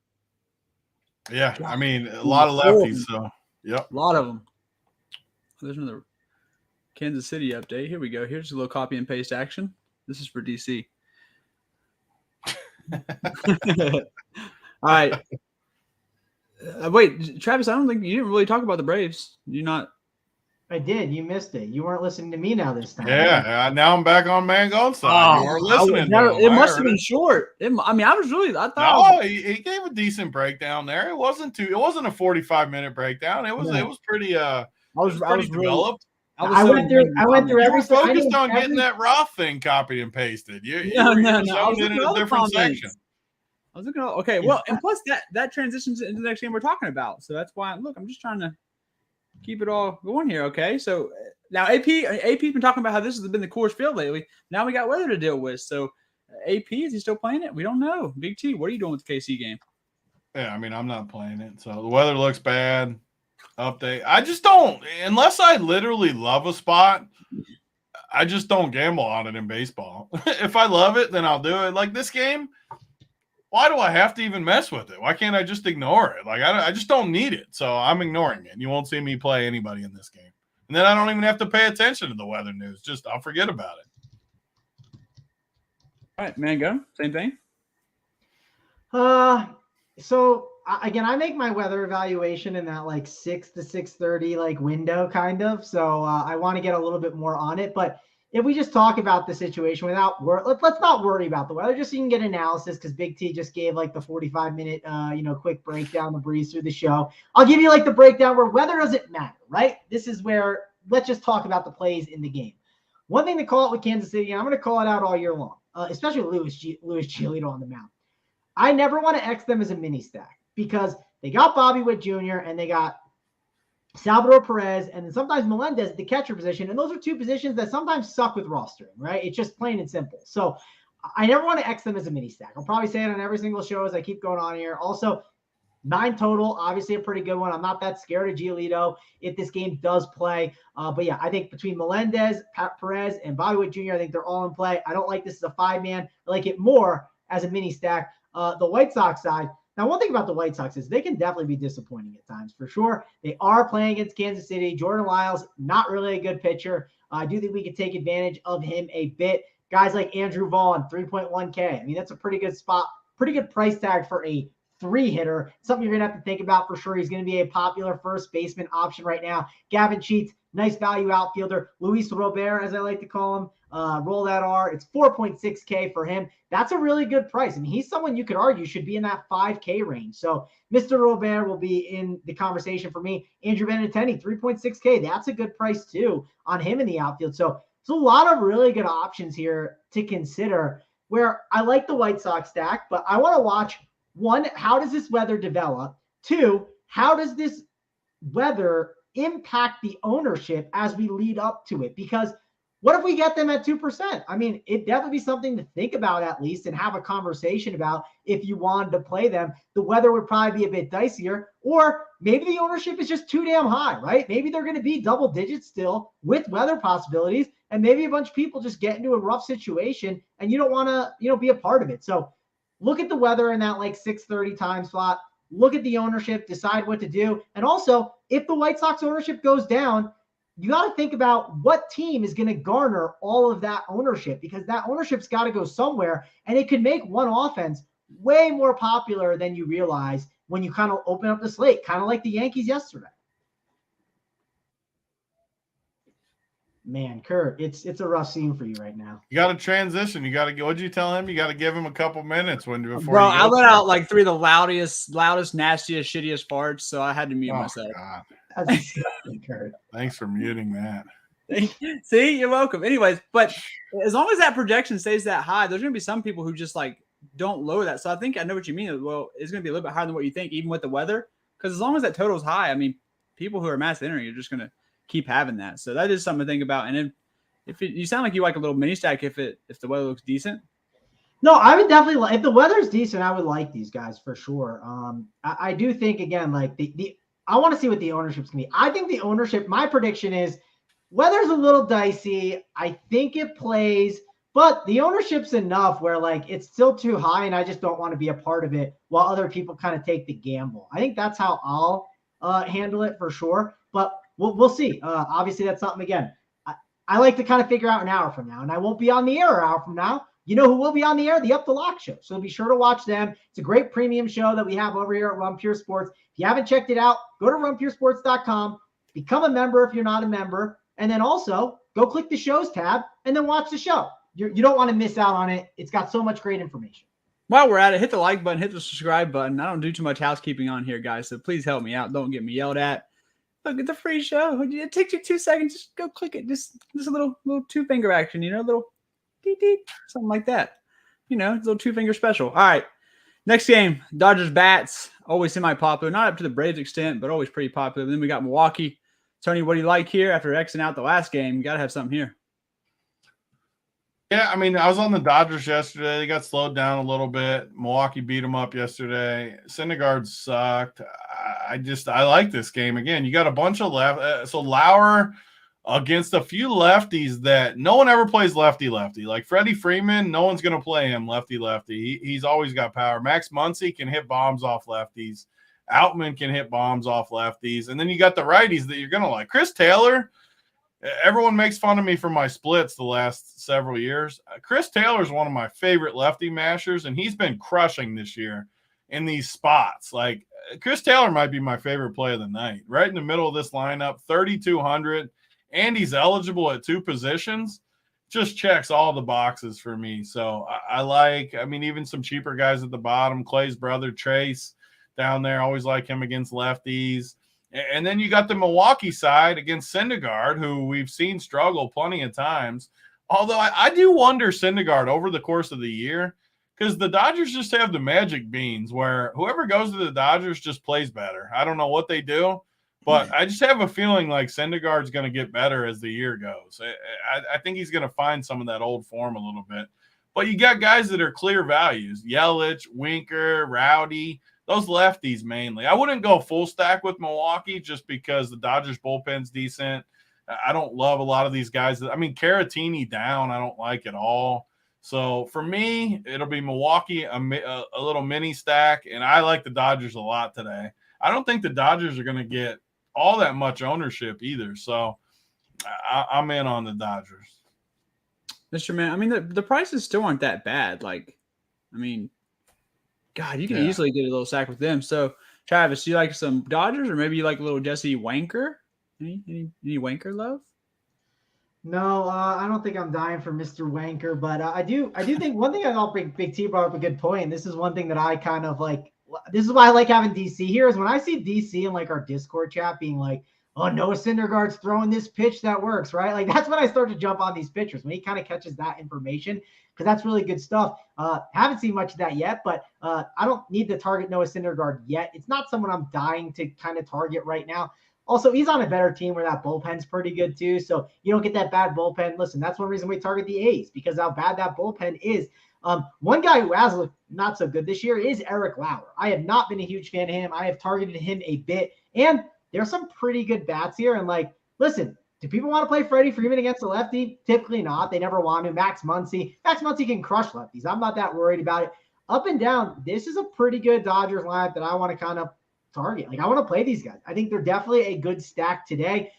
Yeah, I mean, a lot of lefties, so yep. A lot of them. There's another Kansas City update. Here we go. Here's a little copy and paste action. This is for DC. All right. Wait, Travis, I don't think you didn't really talk about the Braves. You not? I did. You missed it. You weren't listening to me now this time. Yeah, now I'm back on Mangone's side. You weren't listening to him. It must have been short. I thought. No, he gave a decent breakdown there. It wasn't a 45-minute breakdown. It was pretty pretty developed. I went through You every were focused on getting that Roth thing copied and pasted. You were in a different section. I was looking at okay, well, and plus that transitions into the next game we're talking about. So that's why I'm just trying to keep it all going here. Okay, so now AP's been talking about how this has been the Coors Field lately. Now we got weather to deal with. So AP, is he still playing it? We don't know. Big T, what are you doing with the KC game? Yeah, I mean, I'm not playing it. So the weather looks bad. Update. I just don't, unless I literally love a spot, I just don't gamble on it in baseball. If I love it, then I'll do it. Like this game, why do I have to even mess with it? Why can't I just ignore it? Like I just don't need it. So I'm ignoring it. You won't see me play anybody in this game. And then I don't even have to pay attention to the weather news. Just I'll forget about it. All right, Mango, same thing. So again, I make my weather evaluation in that like 6 to 6:30 like window kind of. So I want to get a little bit more on it. But if we just talk about the situation without let's not worry about the weather, just so you can get analysis, because Big T just gave like the 45-minute quick breakdown, the breeze through the show. I'll give you like the breakdown where weather doesn't matter, right? This is where let's just talk about the plays in the game. One thing to call it with Kansas City, and I'm going to call it out all year long, especially Louis Giolito on the mound. I never want to X them as a mini stack because they got Bobby Witt Jr. and they got Salvador Perez and then sometimes Melendez at the catcher position. And those are two positions that sometimes suck with rostering, right? It's just plain and simple. So I never want to X them as a mini stack. I'll probably say it on every single show as I keep going on here. Also, 9 total, obviously a pretty good one. I'm not that scared of Giolito if this game does play. But yeah, I think between Melendez, Perez, and Bobby Witt Jr., I think they're all in play. I don't like this as a 5-man. I like it more as a mini stack. The White Sox side. Now, one thing about the White Sox is they can definitely be disappointing at times, for sure. They are playing against Kansas City. Jordan Lyles, not really a good pitcher. I do think we could take advantage of him a bit. Guys like Andrew Vaughn, 3.1K. I mean, that's a pretty good spot, pretty good price tag for a 3-hitter. Something you're going to have to think about for sure. He's going to be a popular first baseman option right now. Gavin Sheets, nice value outfielder. Luis Robert, as I like to call him. Roll that R. It's 4.6K for him. That's a really good price. I mean, he's someone you could argue should be in that 5K range. So Mr. Robert will be in the conversation for me. Andrew Benintendi, 3.6K. That's a good price too on him in the outfield. So there's a lot of really good options here to consider where I like the White Sox stack, but I want to watch, one, how does this weather develop? 2, how does this weather impact the ownership as we lead up to it? Because what if we get them at 2%? I mean, it'd definitely be something to think about at least and have a conversation about if you wanted to play them. The weather would probably be a bit dicier, or maybe the ownership is just too damn high, right? Maybe they're going to be double digits still with weather possibilities, and maybe a bunch of people just get into a rough situation and you don't want to, be a part of it. So look at the weather in that like 6:30 time slot. Look at the ownership, decide what to do. And also, if the White Sox ownership goes down, you got to think about what team is going to garner all of that ownership, because that ownership's got to go somewhere, and it could make one offense way more popular than you realize when you kind of open up the slate, kind of like the Yankees yesterday. Man, Kurt, it's a rough scene for you right now. You got to transition. You got to. What'd you tell him? You got to give him a couple minutes before. Bro, I let out like 3 of the loudest, nastiest, shittiest farts, so I had to mute myself. God. That's disgusting, Kurt. Thanks for muting that. See, you're welcome. Anyways, but as long as that projection stays that high, there's going to be some people who just like don't lower that. So I think I know what you mean. Well, it's going to be a little bit higher than what you think, even with the weather. Because as long as that total is high, I mean, people who are mass entering are just going to keep having that. So that is something to think about. And then you sound like you like a little mini stack if the weather looks decent. No, I would definitely if the weather's decent, I would like these guys for sure. I do think again, like I want to see what the ownership's gonna be. I think the ownership, my prediction is weather's a little dicey. I think it plays, but the ownership's enough where like it's still too high and I just don't want to be a part of it while other people kind of take the gamble. I think that's how I'll handle it for sure. But we'll see. Obviously, that's something, again, I like to kind of figure out an hour from now, and I won't be on the air an hour from now. You know who will be on the air? The Up the Lock show. So be sure to watch them. It's a great premium show that we have over here at Run Pure Sports. If you haven't checked it out, go to runpuresports.com. become a member if you're not a member, and then also go click the shows tab and then watch the show. You don't want to miss out on it. It's got so much great information. While we're at it, hit the like button, hit the subscribe button. I don't do too much housekeeping on here, guys, so please help me out. Don't get me yelled at. Look at the free show. It takes you 2 seconds. Just go click it. Just a little 2-finger action, little deet, something like that. Little 2-finger special. All right. Next game, Dodgers bats, always semi-popular. Not up to the Braves extent, but always pretty popular. Then we got Milwaukee. Tony, what do you like here after Xing out the last game? You got to have something here. Yeah, I mean, I was on the Dodgers yesterday. They got slowed down a little bit. Milwaukee beat them up yesterday. Syndergaard sucked. I like this game. Again, you got a bunch of left. So Lauer against a few lefties that no one ever plays lefty-lefty. Like Freddie Freeman, no one's going to play him lefty-lefty. He's always got power. Max Muncy can hit bombs off lefties. Outman can hit bombs off lefties. And then you got the righties that you're going to like. Chris Taylor, everyone makes fun of me for my splits the last several years. Chris Taylor is one of my favorite lefty mashers, and he's been crushing this year in these spots. Like, Chris Taylor might be my favorite play of the night. Right in the middle of this lineup, 3,200, and he's eligible at 2 positions. Just checks all the boxes for me. So I mean, even some cheaper guys at the bottom. Clay's brother, Trace, down there. Always like him against lefties. And then you got the Milwaukee side against Syndergaard, who we've seen struggle plenty of times. Although I do wonder Syndergaard over the course of the year, because the Dodgers just have the magic beans where whoever goes to the Dodgers just plays better. I don't know what they do, but I just have a feeling like Syndergaard's going to get better as the year goes. I think he's going to find some of that old form a little bit. But you got guys that are clear values. Yelich, Winker, Rowdy. Those lefties mainly. I wouldn't go full stack with Milwaukee just because the Dodgers bullpen's decent. I don't love a lot of these guys. I mean, Caratini down, I don't like at all. So for me, it'll be Milwaukee, a little mini stack, and I like the Dodgers a lot today. I don't think the Dodgers are going to get all that much ownership either. So I'm in on the Dodgers. Mr. Man, I mean, the prices still aren't that bad. Like, I mean, God, you can easily get a little sack with them. So, Travis, do you like some Dodgers, or maybe you like a little Jesse Wanker? Any Wanker love? No, I don't think I'm dying for Mr. Wanker, but I do think one thing I thought Big T brought up a good point. And this is one thing that I kind of like. This is why I like having DC here, is when I see DC in like our Discord chat being like, "Oh, Noah Syndergaard's throwing this pitch that works," right? Like that's when I start to jump on these pitchers, when he kind of catches that information, because that's really good stuff. Haven't seen much of that yet, but I don't need to target Noah Syndergaard yet. It's not someone I'm dying to kind of target right now. Also, he's on a better team where that bullpen's pretty good too, so you don't get that bad bullpen. Listen, that's one reason we target the A's, because how bad that bullpen is. One guy who has looked not so good this year is Eric Lauer. I have not been a huge fan of him. I have targeted him a bit, and there's some pretty good bats here. And like, listen, do people want to play Freddie Freeman against a lefty? Typically not. They never want to. Max Muncy can crush lefties. I'm not that worried about it. Up and down, this is a pretty good Dodgers lineup that I want to kind of target. Like, I want to play these guys. I think they're definitely a good stack today.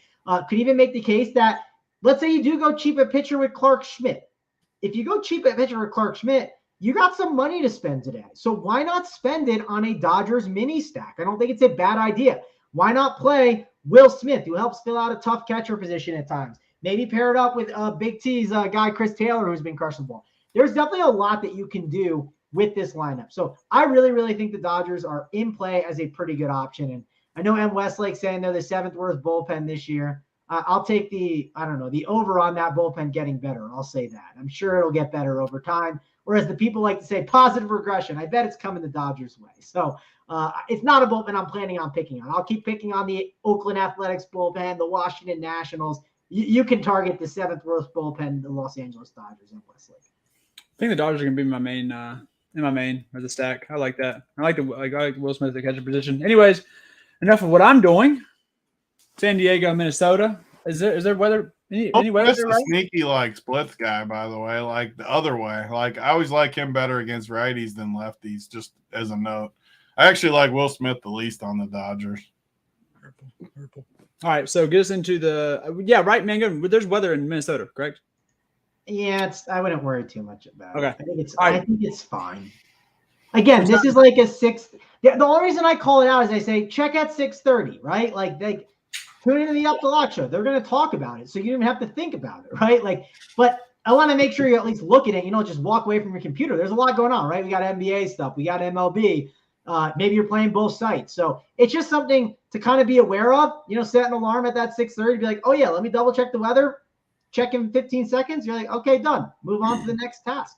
Could even make the case that, let's say you do go cheap at pitcher with Clark Schmidt. If you go cheap at pitcher with Clark Schmidt, you got some money to spend today. So why not spend it on a Dodgers mini stack? I don't think it's a bad idea. Why not play Will Smith, who helps fill out a tough catcher position at times? Maybe pair it up with Big T's guy, Chris Taylor, who's been crushing the ball. There's definitely a lot that you can do with this lineup. So I really, really think the Dodgers are in play as a pretty good option. And I know M. Westlake saying they're the 7th worst bullpen this year. I'll take the over on that bullpen getting better. I'll say that. I'm sure it'll get better over time. Whereas the people like to say positive regression, I bet it's coming the Dodgers' way. So it's not a bullpen I'm planning on picking on. I'll keep picking on the Oakland Athletics bullpen, the Washington Nationals. You can target the 7th worst bullpen, the Los Angeles Dodgers and Westlake. I think the Dodgers are going to be my main in my main as a stack. I like that. I like Will Smith at the catcher position. Anyways, enough of what I'm doing. San Diego, Minnesota. Is there weather? Any weather? That's a sneaky splits guy, by the way. Like the other way. Like I always like him better against righties than lefties. Just as a note, I actually like Will Smith the least on the Dodgers. Purple. All right, so get us into the right, Mangone. There's weather in Minnesota, correct? Yeah, I wouldn't worry too much about it. Okay, I think it's fine. Again, this is like a 6. The only reason I call it out is I say check at 6:30, right? Like tune into the Up the Lock show. They're going to talk about it, so you don't even have to think about it, right? Like, but I want to make sure you at least look at it. You don't just walk away from your computer. There's a lot going on, right? We got NBA stuff. We got MLB. Maybe you're playing both sites. So it's just something to kind of be aware of. Set an alarm at that 6:30. Be like, oh, yeah, let me double check the weather. Check in 15 seconds. You're like, okay, done. Move on to the next task.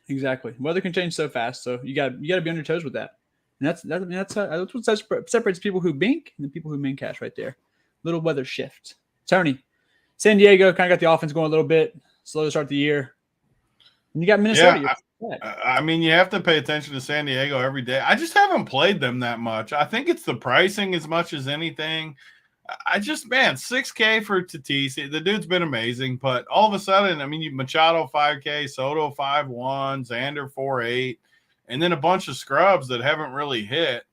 Exactly. Weather can change so fast, so you got to be on your toes with that. And that's what separates people who bink and the people who min cash right there. Little weather shift. Tony, San Diego kind of got the offense going a little bit. Slow to start the year. And you got Minnesota. I mean, you have to pay attention to San Diego every day. I just haven't played them that much. I think it's the pricing as much as anything. $6K for Tatis. The dude's been amazing, but all of a sudden, I mean, you Machado 5K, Soto 5.1, Xander 4.8, and then a bunch of scrubs that haven't really hit.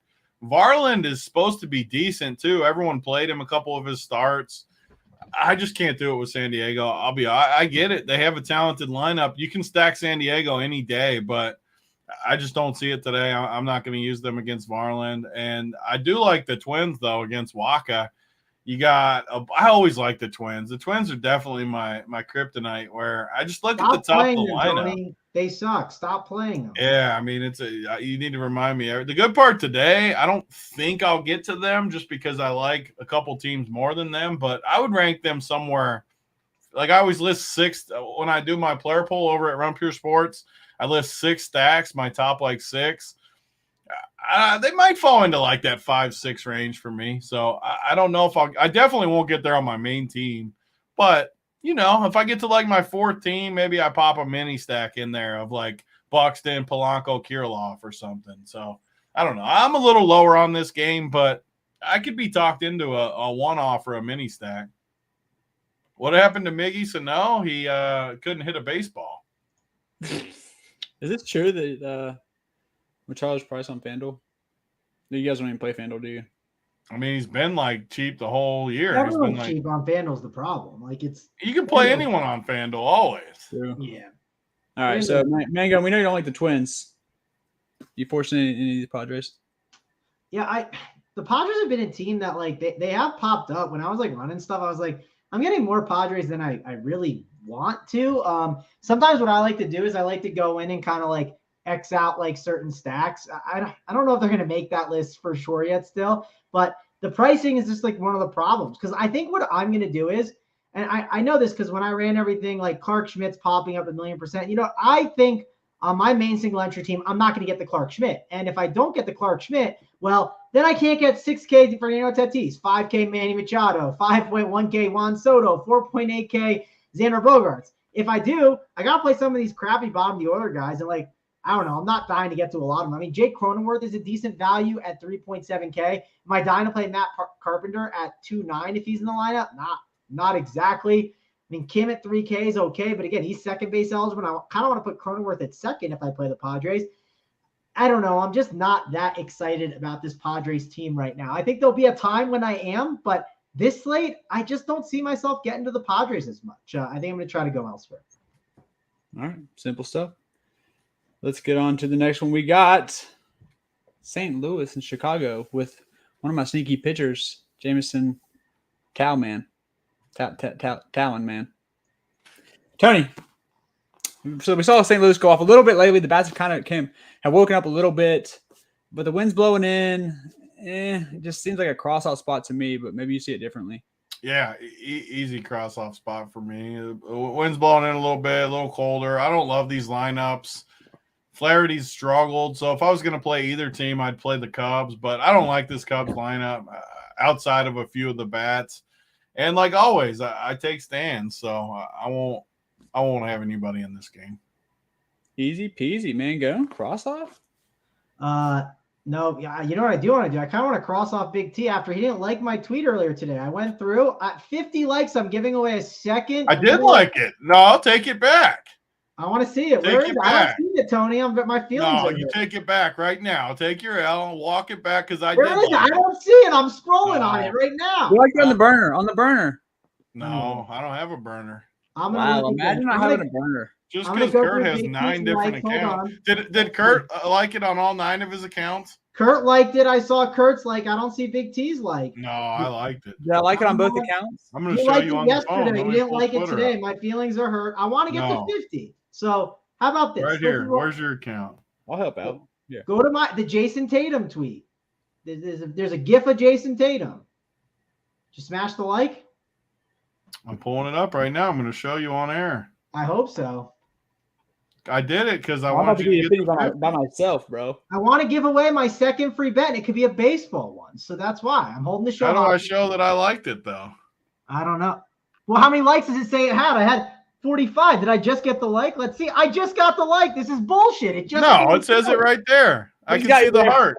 Varland is supposed to be decent too. Everyone played him a couple of his starts. I just can't do it with San Diego. I get it. They have a talented lineup. You can stack San Diego any day, but I just don't see it today. I'm not going to use them against Varland. And I do like the Twins, though, against Waka. I always like the Twins. The Twins are definitely my kryptonite, where I just look at the top of the lineup. Tony. They suck. Stop playing them. Yeah, I mean, you need to remind me. The good part today, I don't think I'll get to them just because I like a couple teams more than them, but I would rank them somewhere. Like I always list 6 when I do my player poll over at Run Pure Sports. I list 6 stacks, my top 6. They might fall into that 5-6 range for me. So I don't know if I definitely won't get there on my main team, but if I get to my 4th team, maybe I pop a mini stack in there of Buxton, Polanco, Kirilloff or something. So I don't know. I'm a little lower on this game, but I could be talked into a one-off or a mini stack. What happened to Miggy Sano? He couldn't hit a baseball. Is it true that Charles Price on FanDuel? You guys don't even play FanDuel, do you? I mean, he's been cheap the whole year. Everyone's cheap on FanDuel's the problem. You can play anyone on FanDuel always. True. Yeah. All right, so Mango, we know you don't like the Twins. You forcing any of these Padres? Yeah, the Padres have been a team that they have popped up. When I was running stuff, I was I'm getting more Padres than I really want to. Sometimes what I like to do is I like to go in and kind of X out certain stacks. I don't know if they're going to make that list for sure yet still, but the pricing is just one of the problems. Because I think what I'm going to do is, and I know this because when I ran everything Clark Schmidt's popping up 1,000,000%, I think on my main single entry team, I'm not going to get the Clark Schmidt. And if I don't get the Clark Schmidt, well, then I can't get 6K Fernando Tatis, 5K Manny Machado, 5.1K Juan Soto, 4.8K Xander Bogaerts. If I do, I got to play some of these crappy bottom of the order guys. And I don't know. I'm not dying to get to a lot of them. I mean, Jake Cronenworth is a decent value at 3.7K. Am I dying to play Matt Carpenter at 2.9 if he's in the lineup? Not exactly. I mean, Kim at 3K is okay, but again, he's second base eligible. I kind of want to put Cronenworth at second if I play the Padres. I don't know. I'm just not that excited about this Padres team right now. I think there'll be a time when I am, but this slate, I just don't see myself getting to the Padres as much. I think I'm going to try to go elsewhere. All right. Simple stuff. Let's get on to the next one. We got St. Louis and Chicago with one of my sneaky pitchers, Jameson Talon Man. Tony, so we saw St. Louis go off a little bit lately. The bats have woken up a little bit, but the wind's blowing in. It just seems like a cross-off spot to me, but maybe you see it differently. Yeah, easy cross-off spot for me. The wind's blowing in a little bit, a little colder. I don't love these lineups. Flaherty's struggled, so if I was going to play either team, I'd play the Cubs, but I don't like this Cubs lineup outside of a few of the bats. And like always, I take stands, so I won't have anybody in this game. Easy peasy, man. Go cross off. No, yeah, you know what I do want to do? I kind of want to cross off Big T after he didn't like my tweet earlier today. I went through at 50 likes. I'm giving away a second. I did like it. No, I'll take it back. I want to see it. Where is it? I don't see it, Tony. My feelings. No, you take it back right now. Take your L and walk it back because I Where did. Is it? I don't see it. I'm scrolling on it right now. You like it on the burner? On the burner. No, I don't have a burner. Wow, imagine not having a burner. Just because Kurt has 9 different accounts. Did Kurt like it on all 9 of his accounts? Kurt liked it. I saw Kurt's like. I don't see Big T's like. No, I liked it. Did I like it on both accounts? I'm going to You show liked you it on the yesterday. phone. You didn't like it today. My feelings are hurt. I want to get to 50. So how about this? Right here. Where's your account? I'll help out. Yeah. Go to the Jason Tatum tweet. There's a GIF of Jason Tatum. Just smash the like. I'm pulling it up right now. I'm going to show you on air. I hope so. I did it because I I'm wanted about to you get to get by myself, bro. I want to give away my second free bet, and it could be a baseball one. So that's why I'm holding the show. How do I show that I liked it, though? I don't know. Well, how many likes does it say it had? I had 45. Did I just get the like? Let's see. I just got the like. This is bullshit. It says it right there. I can see the heart.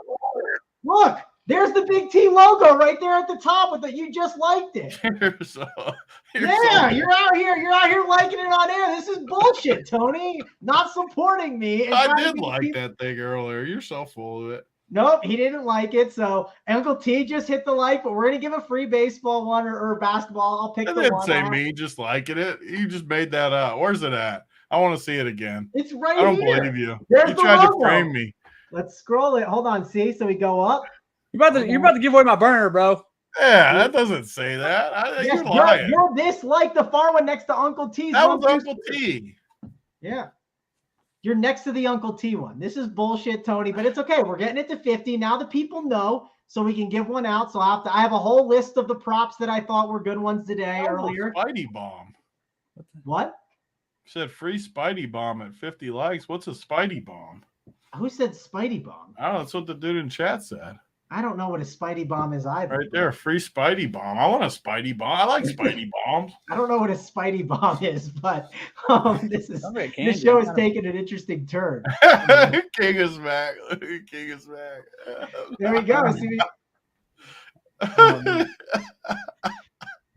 Look, there's the Big T logo right there at the top with it. You just liked it. You're out here liking it on air. This is bullshit, Tony. Not supporting me. I did like that thing earlier. You're so full of it. Nope, he didn't like it. So Uncle T just hit the like, but we're gonna give a free baseball one or basketball. I'll pick the one. I didn't say me just liking it. You just made that up. Where's it at? I want to see it again. It's right here. I don't believe you. There's you tried to frame me. Let's scroll it. Hold on. See, so we go up. You're about to give away my burner, bro. Yeah, that doesn't say that. You're lying. You're this like the far one next to Uncle T's. That was Uncle T. Yeah. You're next to the Uncle T one. This is bullshit, Tony, but it's okay. We're getting it to 50. Now the people know, so we can give one out. So I have a whole list of the props that I thought were good ones today earlier. Spidey bomb. What? Said free Spidey bomb at 50 likes. What's a Spidey bomb? Who said Spidey bomb? I don't know. That's what the dude in chat said. I don't know what a Spidey bomb is either. Right there, free Spidey bomb. I want a Spidey bomb. I like Spidey bombs. I don't know what a Spidey bomb is, but this show is taking an interesting turn. King is back. King is back. There we go. That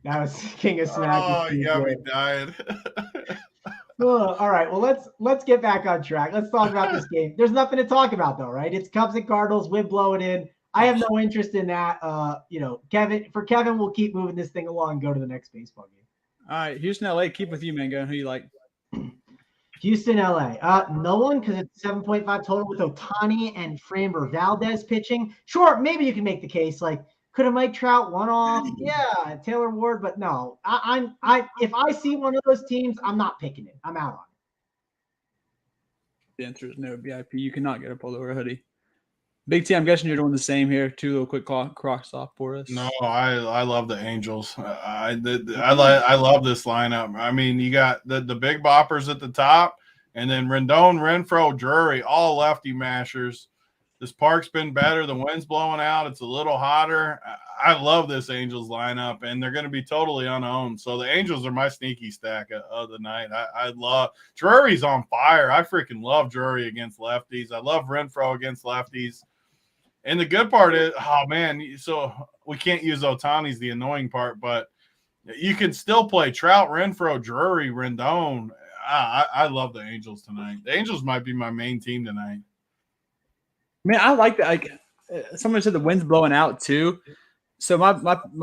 was King of Smack. Oh, you got me dying. All right. Well, let's get back on track. Let's talk about this game. There's nothing to talk about though, right? It's Cubs and Cardinals. Wind blowing in. I have no interest in that. Kevin, we'll keep moving this thing along and go to the next baseball game. All right, Houston, LA. Keep with you, Mangone. Who you like? Houston, LA. No one, because it's 7.5 total with Ohtani and Framber Valdez pitching. Sure, maybe you can make the case like, could a Mike Trout one off? Yeah, Taylor Ward, but no. If I see one of those teams, I'm not picking it. I'm out on it. The answer is no. VIP. You cannot get a polo or a hoodie. Big T, I'm guessing you're doing the same here. Two little quick cross off for us. No, I love the Angels. I love this lineup. I mean, you got the big boppers at the top, and then Rendon, Renfroe, Drury, all lefty mashers. This park's been better. The wind's blowing out. It's a little hotter. I love this Angels lineup, and they're going to be totally unowned. So the Angels are my sneaky stack of the night. I love Drury's on fire. I freaking love Drury against lefties. I love Renfroe against lefties. And the good part is, oh, man, so we can't use Ohtani's the annoying part, but you can still play Trout, Renfroe, Drury, Rendon. I love the Angels tonight. The Angels might be my main team tonight. Man, I like that. Like someone said, the wind's blowing out too. So my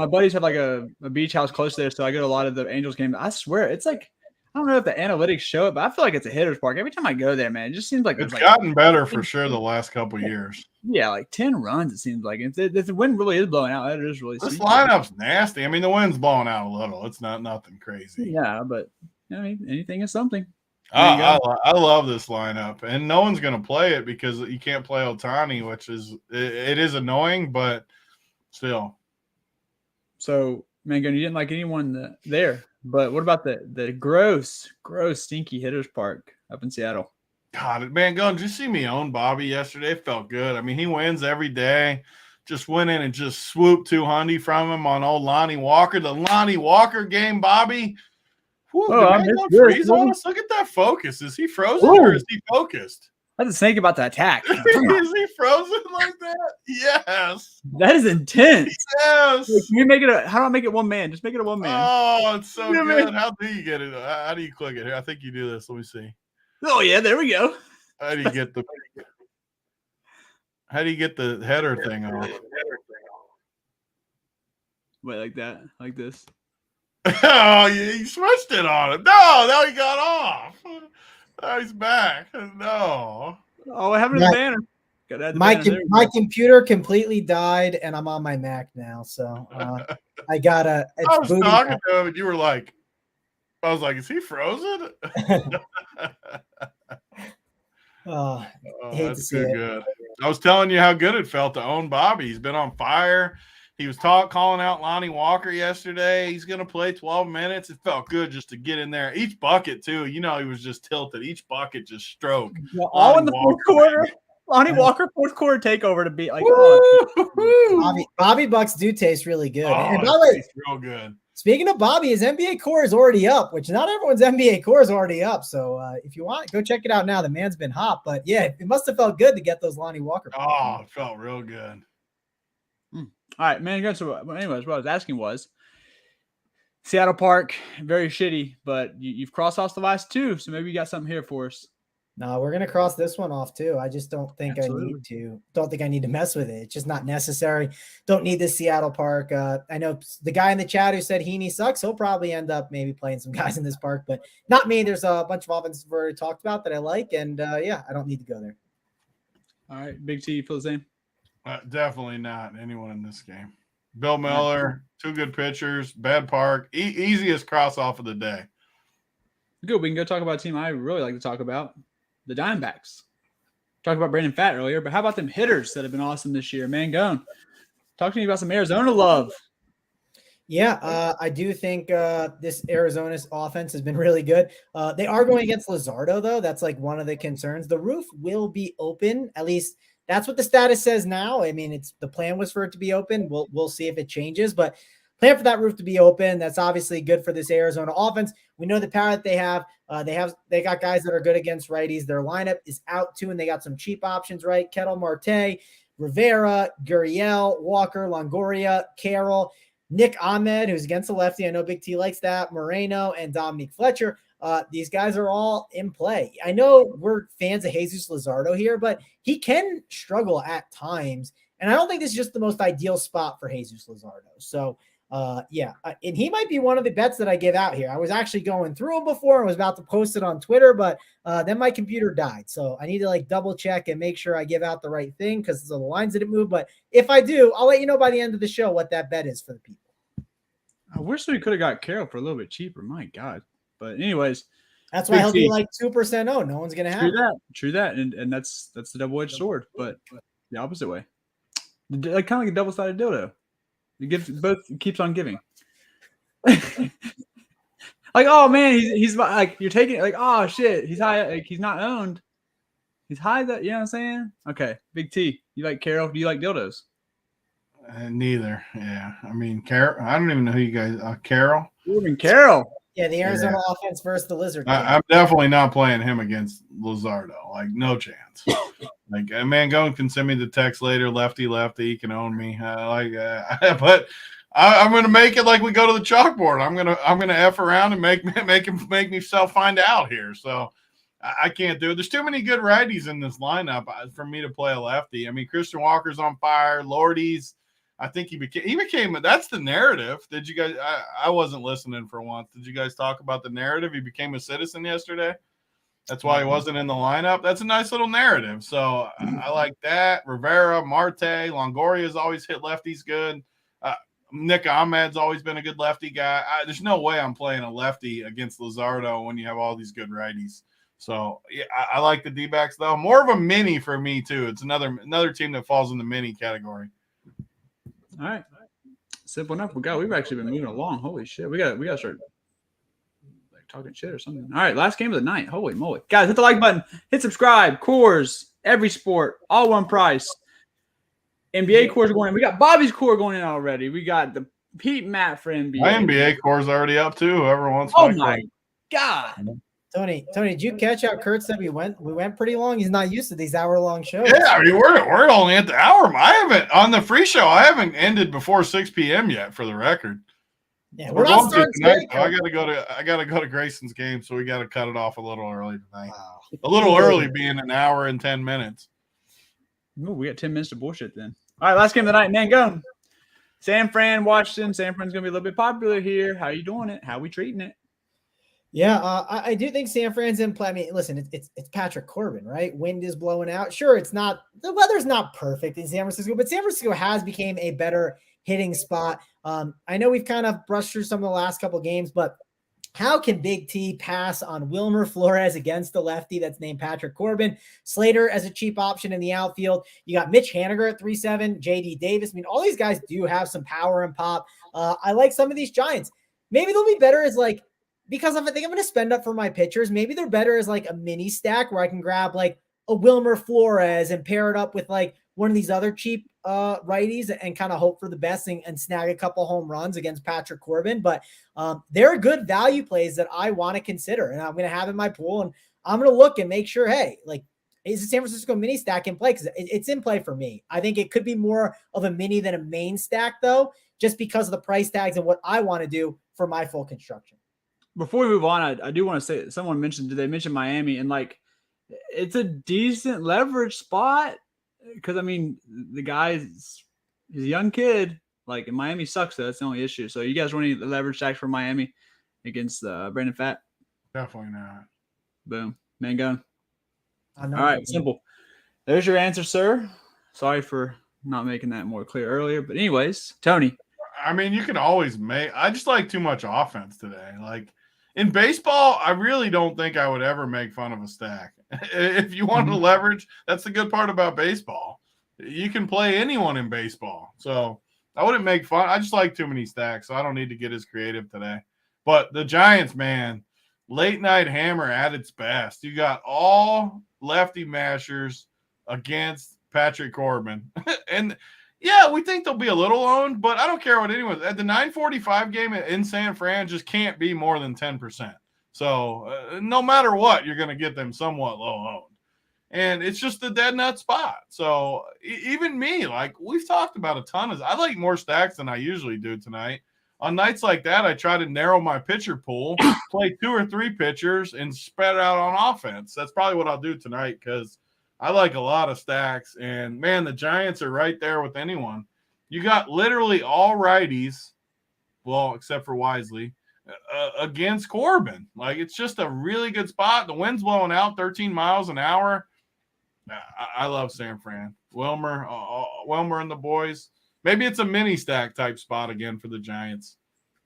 buddies have like a beach house close there, so I go to a lot of the Angels games. I swear, it's like I don't know if the analytics show it, but I feel like it's a hitter's park. Every time I go there, man, it just seems like it's gotten better for sure the last couple of years. Yeah, like 10 runs, it seems like. If the wind really is blowing out, that is really this lineup's nasty. I mean, the wind's blowing out a little. It's not nothing crazy. Yeah, but I mean, anything is something. I love this lineup, and no one's going to play it because you can't play Ohtani, which is it is annoying, but still. So, Mangone, you didn't like anyone there. But what about the gross, stinky hitters park up in Seattle? God, Mangone, did you see me own Bobby yesterday? It felt good. I mean, he wins every day. Just went in and just swooped 200 from him on old Lonnie Walker. The Lonnie Walker game, Bobby. Whew, freeze on us? Look at that focus. Is he frozen or is he focused? That's a snake about to attack. Is he frozen like that? Yes. That is intense. Yes. Can you make it how do I make it one man? Just make it a one man. Oh, it's so good. Man. How do you get it? How do you click it? Here, I think you do this. Let me see. Oh yeah, there we go. How do you get the header thing off? Wait, like that, like this. Oh, you switched it on him. No, now he got off. Now he's back. No. Oh, what happened to the banner? My computer completely died, and I'm on my Mac now. So I gotta. I was talking to him, and you were like, I was like, is he frozen? That's good. I was telling you how good it felt to own Bobby. He's been on fire. He was calling out Lonnie Walker yesterday. He's going to play 12 minutes. It felt good just to get in there. Each bucket, too. You know, he was just tilted. Each bucket just stroked. Well, all in the fourth quarter. Lonnie Walker, fourth quarter takeover to beat. Like, Bobby Bucks do taste really good. And by the way, real good. Speaking of Bobby, his NBA core is already up, which not everyone's NBA core is already up. So if you want, go check it out now. The man's been hot. But, yeah, it must have felt good to get those Lonnie Walker. Oh, it felt real good. All right, man. So, anyways, what I was asking was Seattle Park, very shitty, but you've crossed off the last two, so maybe you got something here for us. No, we're gonna cross this one off too. I just don't think I need to mess with it. It's just not necessary. Don't need this Seattle Park. I know the guy in the chat who said Heaney sucks. He'll probably end up maybe playing some guys in this park, but not me. There's a bunch of offenses we've already talked about that I like, and I don't need to go there. All right, Big T, you feel the same? Definitely not anyone in this game. Bill Miller, two good pitchers, bad park, easiest cross off of the day. Good. We can go talk about a team I really like to talk about, the Diamondbacks. Talked about Brandon Pfaadt earlier, but how about them hitters that have been awesome this year? Mangone, talk to me about some Arizona love. Yeah, I do think this Arizona's offense has been really good. They are going against Luzardo, though. That's like one of the concerns. The roof will be open, at least that's what the status says now. I mean, the plan was for it to be open. We'll see if it changes, but plan for that roof to be open. That's obviously good for this Arizona offense. We know the power that they have. They got guys that are good against righties. Their lineup is out too, and they got some cheap options, right? Kettle Marte, Rivera, Gurriel, Walker, Longoria, Carroll, Nick Ahmed, who's against the lefty. I know Big T likes that. Moreno and Dominique Fletcher. These guys are all in play. I know we're fans of Jesus Luzardo here, but he can struggle at times. And I don't think this is just the most ideal spot for Jesus Luzardo. So, and he might be one of the bets that I give out here. I was actually going through them before and was about to post it on Twitter, but then my computer died. So I need to double check and make sure I give out the right thing because the lines didn't move. But if I do, I'll let you know by the end of the show what that bet is for the people. I wish we could have got Carroll for a little bit cheaper. My God. But anyways, that's why he'll be 2% owned. No one's going to have True that. And that's the double-edged sword, but the opposite way. Kind of like a double-sided dildo. It keeps on giving. Oh man, he's like, you're taking it like, oh shit, he's high, like he's not owned. He's high that, you know what I'm saying? Okay, Big T, you like Carroll? Do you like dildos? Neither. Yeah. I mean, Carroll, I don't even know who you guys Carroll. Even Carroll. Yeah, the Arizona offense versus the Lizard. I'm definitely not playing him against Luzardo. No chance. Mangone can send me the text later. Lefty, he can own me. But I'm gonna make it like we go to the chalkboard. I'm gonna f around and make myself find out here. So I can't do it. There's too many good righties in this lineup for me to play a lefty. I mean, Christian Walker's on fire. Lordy's. I think he became. That's the narrative. Did you guys? I wasn't listening for once. Did you guys talk about the narrative? He became a citizen yesterday. That's why he wasn't in the lineup. That's a nice little narrative. So I like that. Rivera, Marte, Longoria's always hit lefties good. Nick Ahmed's always been a good lefty guy. There's no way I'm playing a lefty against Luzardo when you have all these good righties. So yeah, I like the D-backs though. More of a mini for me too. It's another team that falls in the mini category. All right. Simple enough. We've actually been moving along. Holy shit. We gotta start talking shit or something. All right, last game of the night. Holy moly. Guys, hit the like button. Hit subscribe. Coors, every sport, all one price. NBA cores are going in. We got Bobby's core going in already. We got the Pete Matt for NBA. My NBA core is already up too. Whoever wants my God. Tony, did you catch how Kurt said we went pretty long? He's not used to these hour-long shows. Yeah, I mean, we're only at the hour. I haven't on the free show. I haven't ended before 6 p.m. yet, for the record. Yeah, we're not starting tonight. I gotta go to Grayson's game, so we gotta cut it off a little early tonight. Wow. A little early, being an hour and 10 minutes. Ooh, we got 10 minutes to bullshit then. All right, last game of the night, man. Go. San Fran, Washington. San Fran's gonna be a little bit popular here. How you doing it? How we treating it? Yeah, I do think San Fran's in play. I mean, listen, it's Patrick Corbin, right? Wind is blowing out. Sure, the weather's not perfect in San Francisco, but San Francisco has become a better hitting spot. I know we've kind of brushed through some of the last couple of games, but how can Big T pass on Wilmer Flores against the lefty that's named Patrick Corbin? Slater as a cheap option in the outfield. You got Mitch Haniger at 3.7, JD Davis. I mean, all these guys do have some power and pop. I like some of these Giants. Maybe they'll be better as like, because I think I'm going to spend up for my pitchers. Maybe they're better as like a mini stack where I can grab like a Wilmer Flores and pair it up with like one of these other cheap righties and kind of hope for the best and snag a couple home runs against Patrick Corbin. But there are good value plays that I want to consider and I'm going to have in my pool, and I'm going to look and make sure, hey, like, is the San Francisco mini stack in play? Because it's in play for me. I think it could be more of a mini than a main stack though, just because of the price tags and what I want to do for my full construction. Before we move on, I do want to say, someone mentioned, did they mention Miami? And like, it's a decent leverage spot because I mean, the he's a young kid. Like, and Miami sucks though. That's the only issue. So you guys want any leverage stacks for Miami against Brandon Pfaadt? Definitely not. Boom, Mangone. All right, simple. There's your answer, sir. Sorry for not making that more clear earlier, but anyways, Tony. I mean, you can always I just like too much offense today. Like in baseball, I really don't think I would ever make fun of a stack. If you want to leverage, that's the good part about baseball. You can play anyone in baseball. So I wouldn't make fun. I just like too many stacks, so I don't need to get as creative today. But the Giants, man, late night hammer at its best. You got all lefty mashers against Patrick Corbin. And yeah, we think they'll be a little owned, but I don't care what anyone. At the 9:45 game in San Fran, just can't be more than 10%. So no matter what, you're going to get them somewhat low owned. And it's just a dead nut spot. So even me, like we've talked about a ton of, I like more stacks than I usually do tonight. On nights like that, I try to narrow my pitcher pool, play 2 or 3 pitchers, and spread out on offense. That's probably what I'll do tonight because I like a lot of stacks. And, man, the Giants are right there with anyone. You got literally all righties, well, except for Wisely, against Corbin. Like, it's just a really good spot. The wind's blowing out 13 miles an hour. I love San Fran. Wilmer and the boys. Maybe it's a mini stack type spot again for the Giants.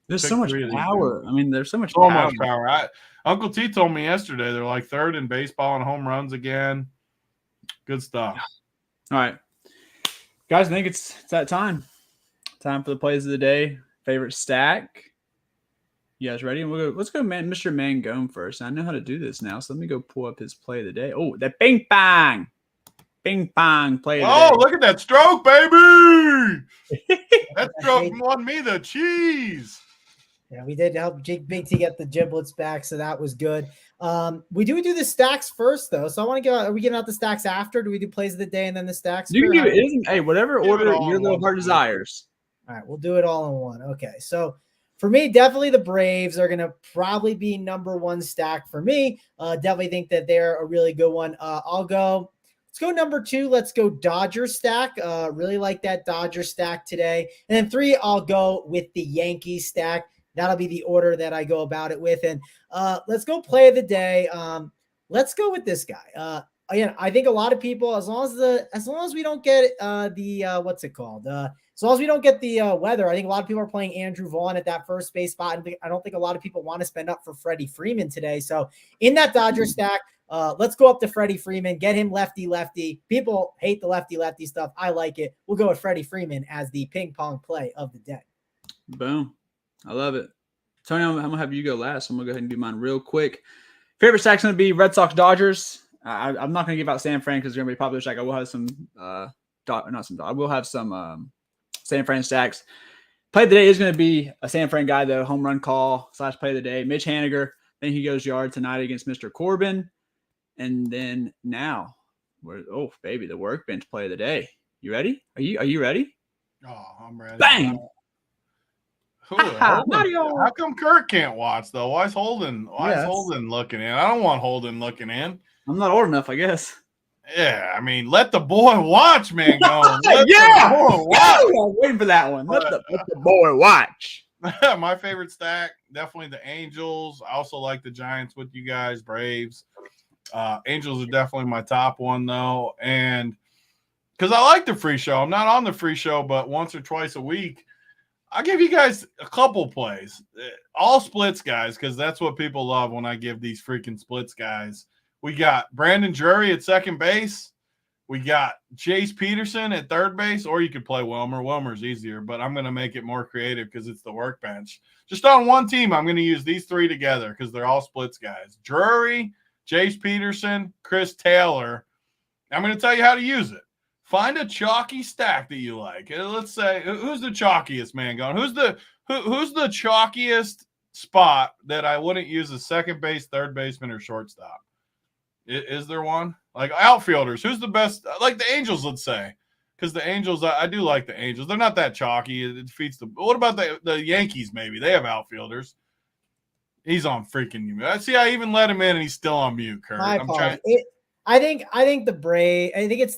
There's so much power. I mean, there's so much power. Uncle T told me yesterday they're like 3rd in baseball in home runs again. Good stuff. All right. Guys, I think it's that time. Time for the plays of the day. Favorite stack. You guys ready? Let's go, Mr. Mangone first. I know how to do this now, so let me go pull up his play of the day. Oh, that bing bang. Bing bang play. Oh, look at that stroke, baby! That stroke won me the cheese. Yeah, we did help Big T get the giblets back, so that was good. We do the stacks first, though. So I want to are we giving out the stacks after? Do we do plays of the day and then the stacks? You can give it. Hey, whatever order your little heart desires. All right, we'll do it all in one. Okay, so for me, definitely the Braves are going to probably be number 1 stack for me. Definitely think that they're a really good one. Let's go number 2. Let's go Dodger stack. Really like that Dodger stack today. And then 3, I'll go with the Yankees stack. That'll be the order that I go about it with. And let's go play of the day. Let's go with this guy. Again, I think a lot of people, as long as we don't get what's it called? As long as we don't get the weather, I think a lot of people are playing Andrew Vaughn at that first base spot. I don't think a lot of people want to spend up for Freddie Freeman today. So in that Dodger stack, let's go up to Freddie Freeman, get him lefty. People hate the lefty stuff. I like it. We'll go with Freddie Freeman as the ping pong play of the day. Boom. I love it. Tony, I'm going to have you go last. I'm going to go ahead and do mine real quick. Favorite stack's going to be Red Sox Dodgers. I'm not going to give out San Fran because it's going to be a popular stack. I will have some I will have some San Fran stacks. Play of the day is going to be a San Fran guy, though. Home run call / play of the day. Mitch Haniger. Then he goes yard tonight against Mr. Corbin. And then now, the workbench play of the day. You ready? Are you ready? Oh, I'm ready. Bang! How come Kurt can't watch though? Why is Holden looking in? I don't want Holden looking in. I'm not old enough, I guess. Yeah, I mean, let the boy watch, man. I'm waiting for that one. Let the boy watch. My favorite stack, definitely the Angels. I also like the Giants with you guys, Braves. Angels are definitely my top one, though. And because I like the free show. I'm not on the free show, but once or twice a week, I'll give you guys a couple plays. All splits, guys, because that's what people love when I give these freaking splits, guys. We got Brandon Drury at second base. We got Chase Peterson at third base, or you could play Wilmer. Wilmer's easier, but I'm going to make it more creative because it's the workbench. Just on one team, I'm going to use these three together because they're all splits, guys. Drury, Chase Peterson, Chris Taylor. I'm going to tell you how to use it. Find a chalky stack that you like. Let's say, who's the chalkiest, Mangone? Who's the chalkiest spot that I wouldn't use a second base, third baseman, or shortstop? Is there one? Like outfielders, who's the best? Like the Angels, let's say. Because the Angels, I do like the Angels. They're not that chalky. It defeats the – what about the Yankees maybe? They have outfielders. He's on freaking mute. See, I even let him in, and he's still on mute, Kurt. I think the Braves. I think it's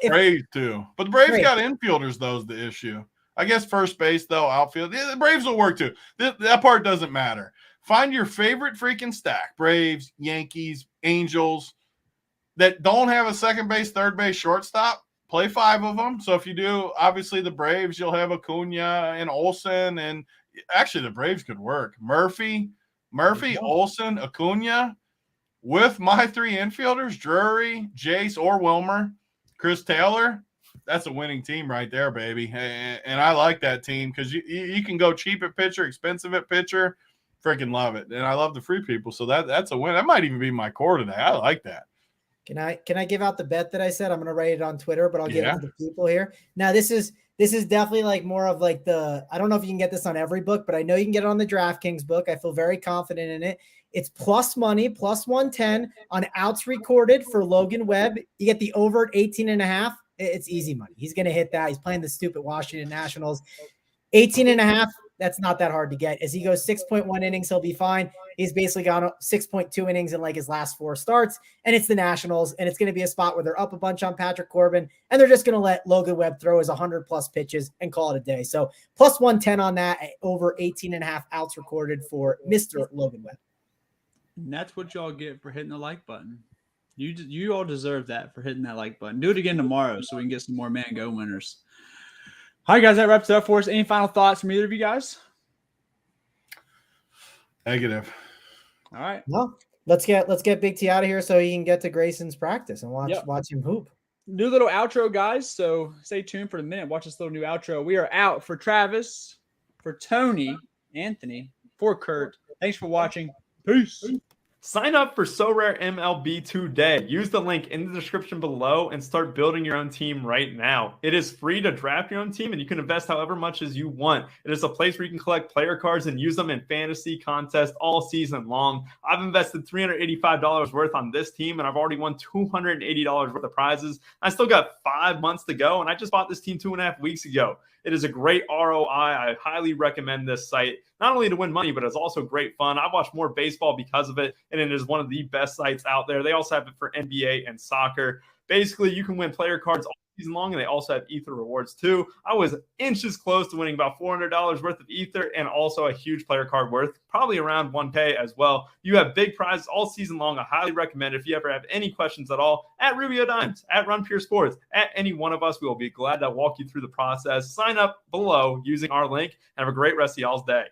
Braves too, but the Braves got infielders. Though is the issue. I guess first base though, outfield. Yeah, the Braves will work too. That part doesn't matter. Find your favorite freaking stack: Braves, Yankees, Angels that don't have a second base, third base, shortstop. Play 5 of them. So if you do, obviously the Braves, you'll have Acuna and Olsen, and actually the Braves could work. Murphy, Olsen, Acuna. With my 3 infielders, Drury, Jace, or Wilmer, Chris Taylor, that's a winning team right there, baby. And I like that team because you can go cheap at pitcher, expensive at pitcher. Freaking love it. And I love the free people. So that's a win. That might even be my core today. I like that. Can I give out the bet that I said? I'm going to write it on Twitter, but I'll give it to the people here. Now, this is definitely like more of like I don't know if you can get this on every book, but I know you can get it on the DraftKings book. I feel very confident in it. It's plus money, plus 110 on outs recorded for Logan Webb. You get the over at 18.5. It's easy money. He's going to hit that. He's playing the stupid Washington Nationals. 18.5. That's not that hard to get. As he goes 6.1 innings, he'll be fine. He's basically gone 6.2 innings in like his last 4 starts, and it's the Nationals, and it's going to be a spot where they're up a bunch on Patrick Corbin, and they're just going to let Logan Webb throw his 100-plus pitches and call it a day. So plus 110 on that, over 18.5 outs recorded for Mr. Logan Webb. And that's what y'all get for hitting the like button. You all deserve that for hitting that like button. Do it again tomorrow so we can get some more Mangone winners. All right, guys, that wraps it up for us. Any final thoughts from either of you guys? Negative. All right. Well, let's get Big T out of here so he can get to Grayson's practice and watch him hoop. New little outro, guys. So stay tuned for a minute. Watch this little new outro. We are out for Travis, for Tony, Anthony, for Kurt. Thanks for watching. Peace. Sign up for So Rare MLB today. Use the link in the description below and start building your own team right now. It is free to draft your own team, and you can invest however much as you want. It is a place where you can collect player cards and use them in fantasy contests all season long. I've invested $385 worth on this team, and I've already won $280 worth of prizes. I still got 5 months to go, and I just bought this team 2.5 weeks ago. It is a great ROI. I highly recommend this site, not only to win money, but it's also great fun. I watch more baseball because of it, and it is one of the best sites out there. They also have it for NBA and soccer. Basically, you can win player cards all season long, and they also have Ether rewards too. I was inches close to winning about $400 worth of Ether and also a huge player card worth probably around 1K as well. You have big prizes all season long. I highly recommend it. If you ever have any questions at all, at Rubio Dimes, at Run Pure Sports, at any one of us, we will be glad to walk you through the process. Sign up below using our link and have a great rest of y'all's day.